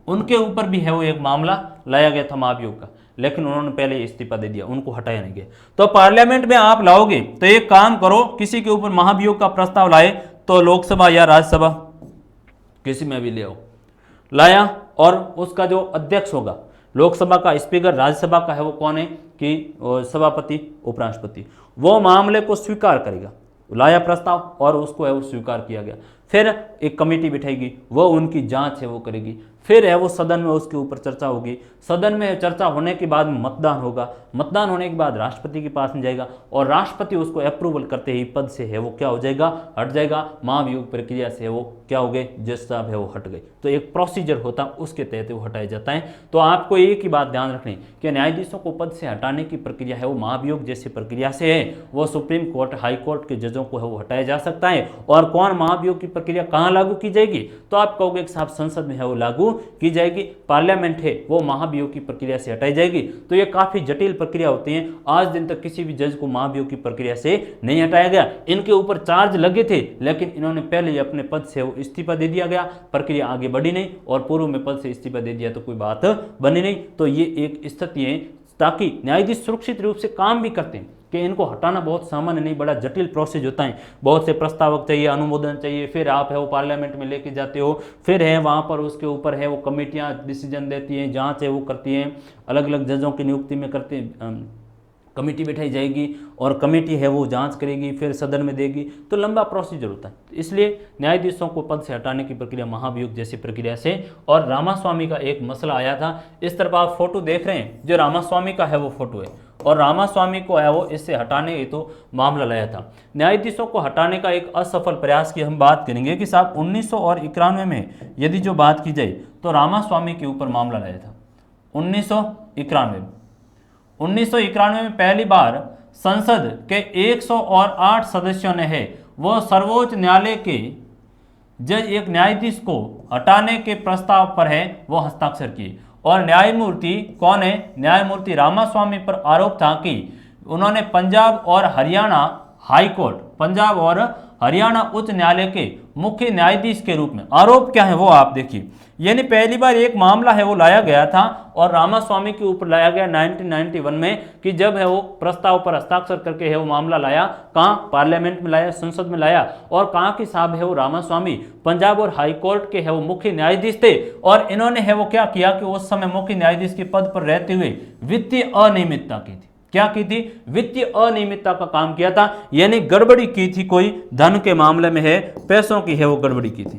उनके ऊपर भी है वो एक मामला लाया गया था महाभियोग का, लेकिन उन्होंने पहले इस्तीफा दे दिया, उनको हटाया नहीं गया। तो पार्लियामेंट में आप लाओगे तो एक काम करो, किसी के ऊपर महाभियोग का प्रस्ताव लाए तो लोकसभा या राज्यसभा किसी में भी ले आओ, लाया और उसका जो अध्यक्ष होगा, लोकसभा का स्पीकर, राज्यसभा का है वो कौन है कि सभापति, उपराष्ट्रपति, वो मामले को स्वीकार करेगा। लाया प्रस्ताव और उसको है वो स्वीकार किया गया, फिर एक कमेटी बिठाएगी, वो उनकी जांच है वो करेगी, फिर है वो सदन में उसके ऊपर चर्चा होगी, सदन में चर्चा होने के बाद मतदान होगा, मतदान होने के बाद राष्ट्रपति के पास में जाएगा और राष्ट्रपति उसको अप्रूवल करते ही पद से है वो क्या हो जाएगा, हट जाएगा। महाभियोग प्रक्रिया से वो क्या हो गए, जज साहब है वो हट गए। तो एक प्रोसीजर होता है, उसके तहत वो हटाया जाता है। तो आपको एक ही बात ध्यान रखनी कि न्यायाधीशों को पद से हटाने की प्रक्रिया है वो महाभियोग जैसी प्रक्रिया से है, वो सुप्रीम कोर्ट, हाई कोर्ट के जजों को है वो हटाया जा सकता है। और कौन महाभियोग की प्रक्रिया कहाँ लागू की जाएगी, तो आप कहोगे कि साहब संसद में है वो लागू की जाएगी, पार्लियामेंट है वो महाभियोग की प्रक्रिया से हटाई जाएगी। तो ये काफी जटिल प्रक्रिया होती है, आज दिन तक किसी भी जज को महाभियोग की प्रक्रिया से नहीं हटाया गया। इनके ऊपर चार्ज लगे थे लेकिन इन्होंने पहले ही अपने पद से वो इस्तीफा दे दिया गया, प्रक्रिया आगे बढ़ी नहीं और पूर्व में पद से इस्तीफा दे दिया तो कोई बात बनी नहीं। तो ये एक स्थिति है ताकि न्यायाधीश सुरक्षित रूप से काम भी करते हैं कि इनको हटाना बहुत सामान्य नहीं, बड़ा जटिल प्रोसेस होता है, बहुत से प्रस्तावक चाहिए, अनुमोदन चाहिए, फिर आप है वो पार्लियामेंट में लेके जाते हो, फिर है वहाँ पर उसके ऊपर है वो कमेटियाँ डिसीजन देती हैं, जांच है वो करती हैं, अलग अलग जजों की नियुक्ति में करते हैं, कमेटी बैठाई जाएगी और कमेटी है वो जांच करेगी, फिर सदन में देगी, तो लंबा प्रोसीजर होता है। इसलिए न्यायाधीशों को पद से हटाने की प्रक्रिया महाभियोग जैसी प्रक्रिया से। और रामास्वामी का एक मसला आया था, इस तरफ आप फोटो देख रहे हैं, जो रामास्वामी का है वो फोटो है और रामास्वामी को है वो इससे हटाने हेतु मामला लाया था। न्यायाधीशों को हटाने का एक असफल प्रयास की हम बात करेंगे कि साहब 1991 में यदि जो बात की जाए तो रामास्वामी के ऊपर मामला लाया था 1991 में पहली बार संसद के 108 सदस्यों ने है वो सर्वोच्च न्यायालय के जज एक न्यायाधीश को हटाने के प्रस्ताव पर है वो हस्ताक्षर किए। और न्यायमूर्ति कौन है, न्यायमूर्ति रामास्वामी पर आरोप था कि उन्होंने पंजाब और हरियाणा हाई कोर्ट, पंजाब और हरियाणा उच्च न्यायालय के मुख्य न्यायाधीश के रूप में, आरोप क्या है वो आप देखिए, यानी पहली बार एक मामला है वो लाया गया था और रामास्वामी के ऊपर लाया गया 1991 में कि जब है वो प्रस्ताव पर हस्ताक्षर करके है वो मामला लाया, कहाँ, पार्लियामेंट में लाया, संसद में लाया। और कहाँ के साहब है वो रामास्वामी पंजाब और हाई कोर्ट के है वो मुख्य न्यायाधीश थे और इन्होंने है वो क्या किया कि उस समय मुख्य न्यायाधीश के पद पर रहते हुए वित्तीय अनियमितता की थी। क्या की थी, वित्तीय अनियमितता का काम किया था, यानी गड़बड़ी की थी, कोई धन के मामले में है, पैसों की है वो गड़बड़ी की थी,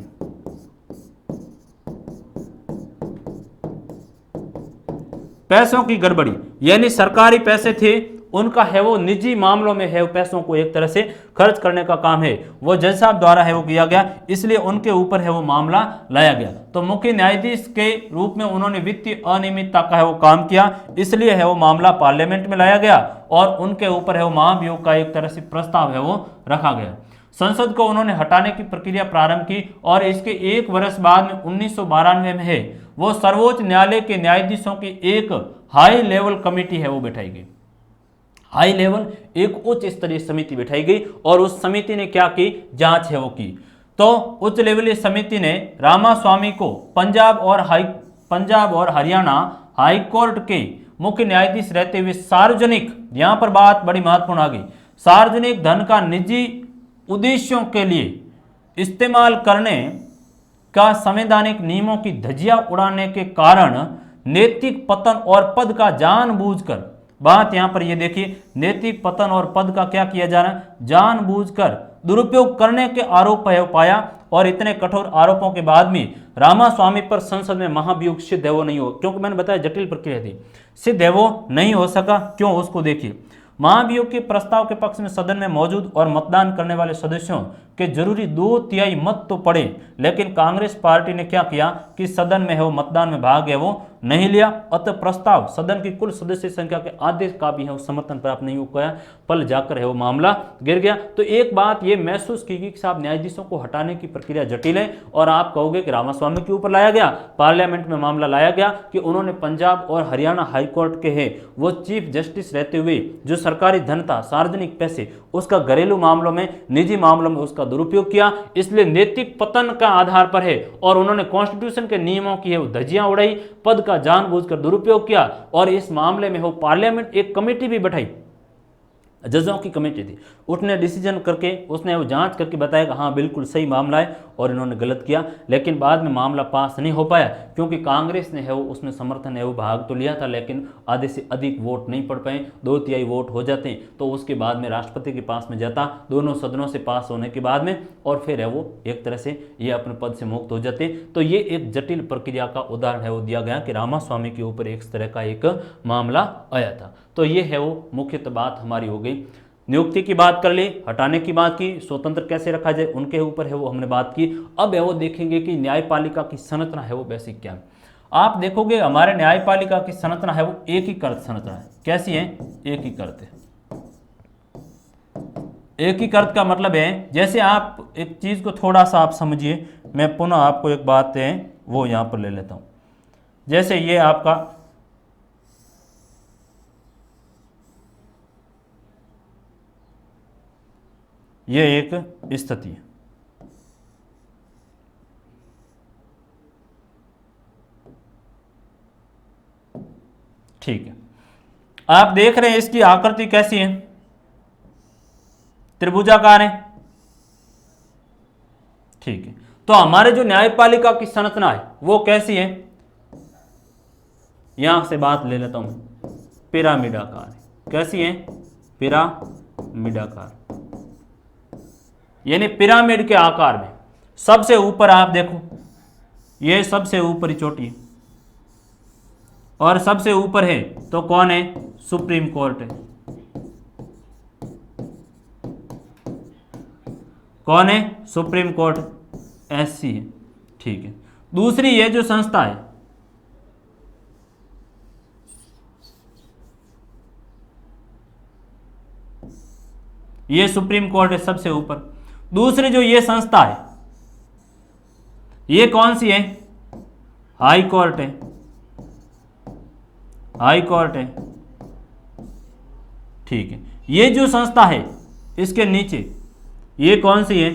पैसों की गड़बड़ी, यानी सरकारी पैसे थे उनका है वो निजी मामलों में है वो पैसों को एक तरह से खर्च करने का काम है वो जज साहब द्वारा है वो किया गया, इसलिए उनके ऊपर है वो मामला लाया गया। तो मुख्य न्यायाधीश के रूप में उन्होंने वित्तीय अनियमितता का है वो काम किया, इसलिए है वो मामला पार्लियामेंट में लाया गया और उनके ऊपर है वो महाभियोग का एक तरह से प्रस्ताव है वो रखा गया। संसद को उन्होंने हटाने की प्रक्रिया प्रारंभ की और इसके एक वर्ष बाद में 1992 में है वो सर्वोच्च न्यायालय के न्यायाधीशों की एक हाई लेवल कमेटी है वो बैठाई गई, हाई लेवल एक उच्च स्तरीय समिति बैठाई गई और उस समिति ने क्या की, जांच है वो की। तो उच्च लेवलीय समिति ने रामास्वामी को पंजाब और हरियाणा हाई कोर्ट के मुख्य न्यायाधीश रहते हुए सार्वजनिक, यहां पर बात बड़ी महत्वपूर्ण आ गई, सार्वजनिक धन का निजी उद्देश्यों के लिए इस्तेमाल करने का संवैधानिक नियमों की धज्जियां उड़ाने के कारण नैतिक पतन और पद का जानबूझकर, बात यहां पर ये देखिए, नैतिक पतन और पद का क्या किया जा रहा है, जानबूझकर दुरुपयोग करने के आरोप पाया और इतने कठोर आरोपों के बाद भी रामास्वामी पर संसद में महाभियोग सिद्ध है वो नहीं हो, क्योंकि मैंने बताया जटिल प्रक्रिया थी, सिद्ध है वो नहीं हो सका। क्यों, उसको देखिए। महाभियोग के प्रस्ताव के पक्ष में सदन में मौजूद और मतदान करने वाले सदस्यों के जरूरी 2/3 मत तो पड़े, लेकिन कांग्रेस पार्टी ने क्या किया कि सदन में है वो मतदान में भाग है वो नहीं लिया। अतः प्रस्ताव सदन की कुल सदस्य संख्या के आधे का भी है वो समर्थन प्राप्त नहीं हो पाया, पल जाकर है वो मामला गिर गया। तो एक बात ये महसूस की गई कि साहब न्यायाधीशों को हटाने की प्रक्रिया जटिल है, और आप कहोगे कि रामास्वामी के ऊपर लाया गया, पार्लियामेंट में मामला लाया गया कि उन्होंने पंजाब और हरियाणा हाईकोर्ट के है वो चीफ जस्टिस रहते हुए जो सरकारी धन था, सार्वजनिक पैसे, उसका घरेलू मामलों में, निजी मामलों में उसका दुरुपयोग किया, इसलिए नैतिक पतन का आधार पर है। और उन्होंने कॉन्स्टिट्यूशन के नियमों की है वो धज्जियां उड़ाई, पद का जानबूझकर दुरुपयोग किया, और इस मामले में हो पार्लियामेंट एक कमेटी भी बैठाई, जजों की कमेटी थी, उसने डिसीजन करके उसने वो जांच करके बताया कि हाँ बिल्कुल सही मामला है और इन्होंने गलत किया। लेकिन बाद में मामला पास नहीं हो पाया, क्योंकि कांग्रेस ने है वो उसमें समर्थन है वो भाग तो लिया था, लेकिन आधे से अधिक वोट नहीं पड़ पाए, 2/3 वोट हो जाते हैं तो उसके बाद में राष्ट्रपति के पास में जाता, दोनों सदनों से पास होने के बाद में, और फिर है वो एक तरह से ये अपने पद से मुक्त हो जाते। तो ये एक जटिल प्रक्रिया का उदाहरण है वो दिया गया कि रामास्वामी के ऊपर एक तरह का एक मामला आया था। तो ये है वो मुख्यतः बात हमारी हो गई। नियुक्ति की बात कर ली, हटाने की बात की, स्वतंत्र कैसे रखा जाए उनके ऊपर है वो हमने बात की। अब है वो देखेंगे कि न्यायपालिका की संरचना है वो बेसिक क्या है। आप देखोगे हमारे न्यायपालिका की संरचना है वो एकीकृत संरचना है। कैसी है? एकीकृत है। एकीकृत का मतलब है, जैसे आप एक चीज को थोड़ा सा आप समझिए, मैं पुनः आपको एक बात है वो यहां पर ले लेता हूं। जैसे ये आपका ये एक स्थिति है, ठीक है। आप देख रहे हैं इसकी आकृति कैसी है, त्रिभुजाकार है, ठीक है। तो हमारे जो न्यायपालिका की संरचना है वो कैसी है, यहां से बात ले लेता हूं, पिरामिडाकार है। कैसी है? पिरामिडाकार, यानी पिरामिड के आकार में। सबसे ऊपर आप देखो, ये सबसे ऊपरी चोटी है, और सबसे ऊपर है तो कौन है? सुप्रीम कोर्ट है। कौन है? सुप्रीम कोर्ट, एससी है, ठीक है। दूसरी ये जो संस्था है, ये सुप्रीम कोर्ट है सबसे ऊपर। दूसरी जो ये संस्था है, ये कौन सी है? हाई कोर्ट है, हाई कोर्ट है, ठीक है। ये जो संस्था है इसके नीचे ये कौन सी है?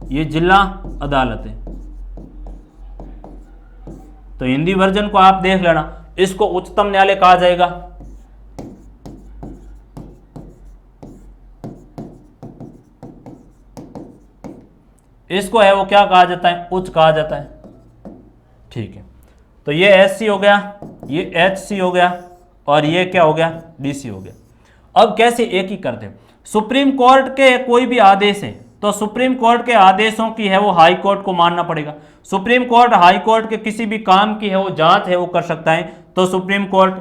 ये जिला अदालत है। तो हिंदी वर्जन को आप देख लेना, इसको उच्चतम न्यायालय कहा जाएगा। इसको है वो क्या कहा जाता है? उच्च कहा जाता है, ठीक है। तो ये एससी हो गया, ये एचसी हो गया, और ये क्या हो गया? डीसी हो गया। अब कैसे एक ही करते हैं? सुप्रीम कोर्ट के कोई भी आदेश है तो सुप्रीम कोर्ट के आदेशों की है वो हाई कोर्ट को मानना पड़ेगा। सुप्रीम कोर्ट हाई कोर्ट के किसी भी काम की है वो जांच है वो कर सकता है, तो सुप्रीम कोर्ट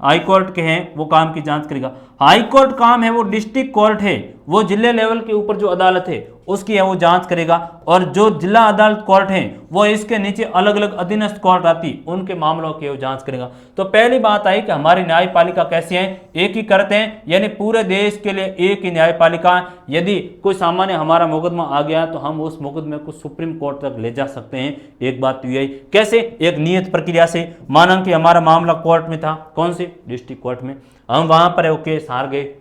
हाई कोर्ट के हैं वो काम की जांच करेगा। हाई कोर्ट काम है वो डिस्ट्रिक्ट कोर्ट है, वो जिले लेवल के ऊपर जो अदालत है उसकी है वो जांच करेगा, और जो जिला अदालत कोर्ट है वो इसके नीचे अलग अलग अधीनस्थ कोर्ट आती उनके मामलों की वो जांच करेगा। तो पहली बात आई कि हमारी न्यायपालिका कैसी है? एक ही करते हैं, यानी पूरे देश के लिए एक ही न्यायपालिका। यदि कोई सामान्य हमारा मुकदमा आ गया तो हम उस मुकदमे को सुप्रीम कोर्ट तक ले जा सकते हैं। एक बात तो यही, कैसे? एक नियत प्रक्रिया से। माना कि हमारा मामला कोर्ट में था, कौन सी? डिस्ट्रिक्ट कोर्ट में। हम वहां पर वो केस हार गए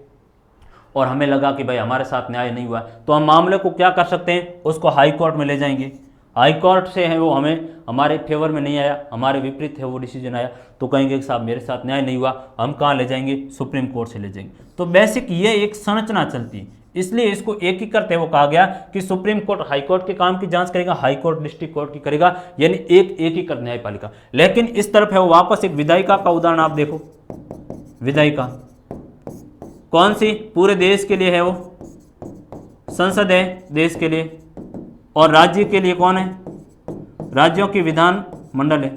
और हमें लगा कि भाई हमारे साथ न्याय नहीं हुआ, तो हम मामले को क्या कर सकते हैं? उसको हाई कोर्ट में ले जाएंगे। हाई कोर्ट से है वो हमें हमारे फेवर में नहीं आया, हमारे विपरीत है वो डिसीजन आया, तो कहेंगे कि साहब मेरे साथ न्याय नहीं हुआ, हम कहाँ ले जाएंगे? सुप्रीम कोर्ट से ले जाएंगे। तो बेसिक ये एक संरचना चलती है, इसलिए इसको एकीकृत है वो कहा गया कि सुप्रीम कोर्ट हाई कोर्ट के काम की जांच करेगा, हाई कोर्ट डिस्ट्रिक्ट कोर्ट की करेगा, यानी एक एकीकृत न्यायपालिका। लेकिन इस तरफ है वो वापस एक विधायिका का उदाहरण आप देखो। विधायिका कौन सी? पूरे देश के लिए है वो संसद है, देश के लिए। और राज्य के लिए कौन है? राज्यों की विधान मंडल है।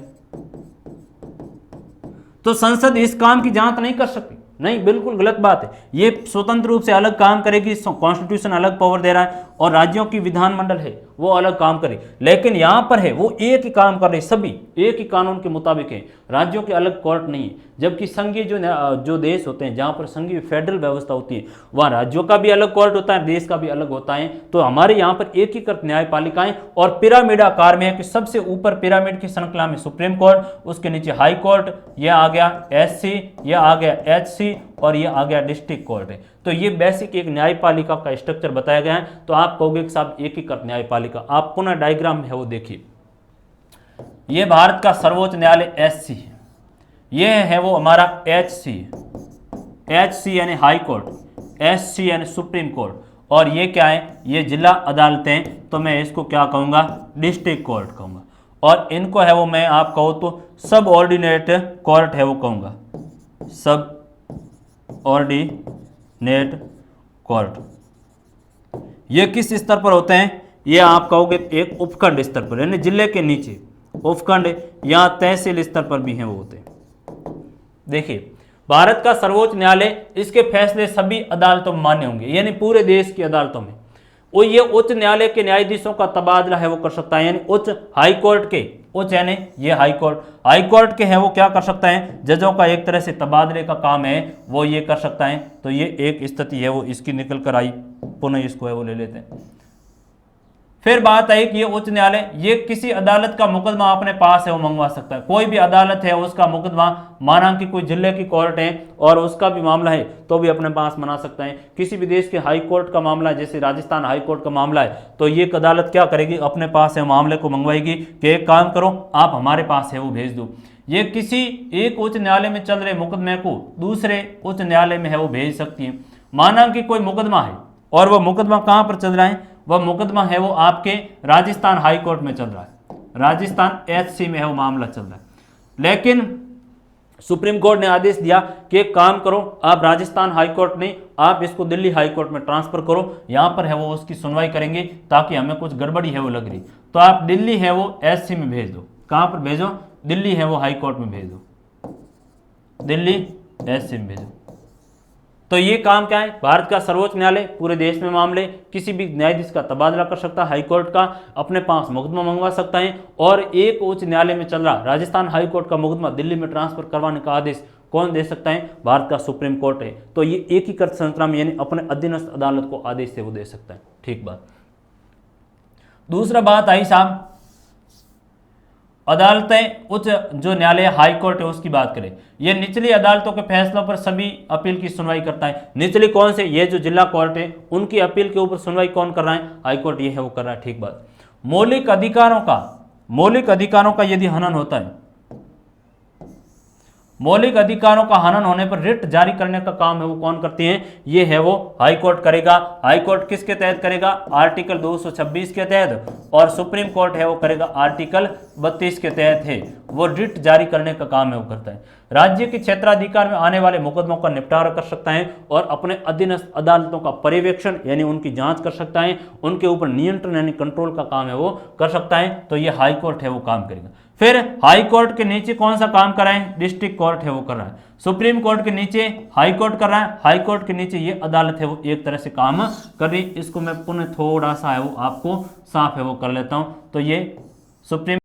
तो संसद इस काम की जांच नहीं कर सकती, नहीं, बिल्कुल गलत बात है। ये स्वतंत्र रूप से अलग काम करेगी, कॉन्स्टिट्यूशन अलग पावर दे रहा है, और राज्यों की विधानमंडल है वो अलग काम करे। लेकिन यहां पर है वो एक ही काम कर रही, सभी एक ही कानून के मुताबिक है, राज्यों के अलग कोर्ट नहीं है। जबकि संघीय जो देश होते हैं, जहां पर संघीय फेडरल व्यवस्था होती है, वहां राज्यों का भी अलग कोर्ट होता है, देश का भी अलग होता है। तो हमारे यहाँ पर एकीकृत न्यायपालिकाएं और पिरामिड आकार में है कि सबसे ऊपर पिरामिड की श्रृंखला में सुप्रीम कोर्ट, उसके नीचे हाई कोर्ट, यह आ गया एससी, यह आ गया एचसी, और ये आ गया डिस्ट्रिक्ट कोर्ट है। तो ये बेसिक एक न्यायपालिका का स्ट्रक्चर बताया गया है। तो आप कहोगे कि साहब एकीकृत न्यायपालिका, आप पुनः डायग्राम है वो देखिए। ये भारत का सर्वोच्च न्यायालय एससी है, ये है वो हमारा एचसी, एचसी यानी हाई कोर्ट, एससी यानी सुप्रीम कोर्ट, और ये क्या है? ये जिला अदालतें। तो मैं इसको क्या कहूंगा? डिस्ट्रिक्ट कोर्ट कहूंगा। और इनको है वो मैं आप कहो तो सब ऑर्डिनेट कोर्ट है वो कहूंगा, सब ऑर्डिनेट कोर्ट। ये किस स्तर पर होते हैं? ये आप कहोगे एक उपखंड स्तर पर, यानी जिले के नीचे उपखंड या तहसील स्तर पर भी हैं वो होते हैं। देखिए, भारत का सर्वोच्च न्यायालय, इसके फैसले सभी अदालतों में मान्य होंगे, यानी पूरे देश की अदालतों में। और ये उच्च न्यायालय के न्यायाधीशों का तबादला है वो कर सकता है, यानी उच्च हाई कोर्ट के, उच्च यानी ये हाई कोर्ट के है वो क्या कर सकता है? जजों का एक तरह से तबादले का काम है वो ये कर सकता है। तो ये एक स्थिति है वो इसकी निकल कर आई, पुनः इसको है वो ले लेते हैं। फिर बात आई कि ये उच्च न्यायालय ये किसी अदालत का मुकदमा अपने पास है वो मंगवा सकता है। कोई भी अदालत है उसका मुकदमा, माना कि कोई जिले की कोर्ट है और उसका भी मामला है तो भी अपने पास मना सकता है। किसी भी देश के हाई कोर्ट का मामला है, जैसे राजस्थान हाई कोर्ट का मामला है, तो ये एक अदालत क्या करेगी? अपने पास है मामले को मंगवाएगी कि एक काम करो, आप हमारे पास है वो भेज दो। ये किसी एक उच्च न्यायालय में चल रहे मुकदमे को दूसरे उच्च न्यायालय में है वो भेज सकती है। माना कि कोई मुकदमा है और वह मुकदमा कहां पर चल रहा है? वह मुकदमा है वो आपके राजस्थान हाई कोर्ट में चल रहा है, राजस्थान एचसी में है वो मामला चल रहा है। लेकिन सुप्रीम कोर्ट ने आदेश दिया कि एक काम करो, आप राजस्थान हाई कोर्ट नहीं, आप इसको दिल्ली हाई कोर्ट में ट्रांसफर करो, यहां पर है वो उसकी सुनवाई करेंगे, ताकि हमें कुछ गड़बड़ी है वो लग रही। तो आप दिल्ली है वो एचसी में भेज दो। कहां पर भेजो? दिल्ली है वो हाई कोर्ट में भेज दो, दिल्ली एचसी में भेजो। तो ये काम क्या है? भारत का सर्वोच्च न्यायालय पूरे देश में मामले, किसी भी न्यायाधीश का तबादला कर सकता है, हाई कोर्ट का अपने पास मुकदमा मंगवा सकता है। और एक उच्च न्यायालय में चल रहा राजस्थान हाई कोर्ट का मुकदमा दिल्ली में ट्रांसफर करवाने का आदेश कौन दे सकता है? भारत का सुप्रीम कोर्ट है। तो ये एकीकृत संरचना में, यानी अपने अधीनस्थ अदालत को आदेश से वो दे सकता है। ठीक बात। दूसरा बात आई साहब, अदालतें, उच्च जो न्यायालय हाई कोर्ट है उसकी बात करें, ये निचली अदालतों के फैसलों पर सभी अपील की सुनवाई करता है। निचली कौन से? ये जो जिला कोर्ट है उनकी अपील के ऊपर सुनवाई कौन कर रहा है? हाई कोर्ट ये है वो कर रहा है। ठीक बात। मौलिक अधिकारों का यदि हनन होता है, मौलिक अधिकारों का हनन होने पर रिट जारी करने का काम है वो कौन करती है? ये है वो हाई कोर्ट करेगा। हाई कोर्ट किसके तहत करेगा? आर्टिकल 226 के तहत। और सुप्रीम कोर्ट है वो करेगा आर्टिकल 32 के तहत है वो रिट जारी करने का काम है वो करता है। राज्य के क्षेत्राधिकार में आने वाले मुकदमों का निपटारा कर सकता है और अपने अधीनस्थ अदालतों का पर्यवेक्षण यानी उनकी जांच कर सकता है, उनके ऊपर नियंत्रण यानी कंट्रोल का काम है वो कर सकता है। तो ये हाई कोर्ट है वो काम करेगा। फिर हाई कोर्ट के नीचे कौन सा काम कर रहा है? डिस्ट्रिक्ट कोर्ट है वो कर रहा है। सुप्रीम कोर्ट के नीचे हाई कोर्ट कर रहा है, हाई कोर्ट के नीचे ये अदालत है वो एक तरह से काम कर रही। इसको मैं पुनः थोड़ा सा है वो आपको साफ है वो कर लेता हूं। तो ये सुप्रीम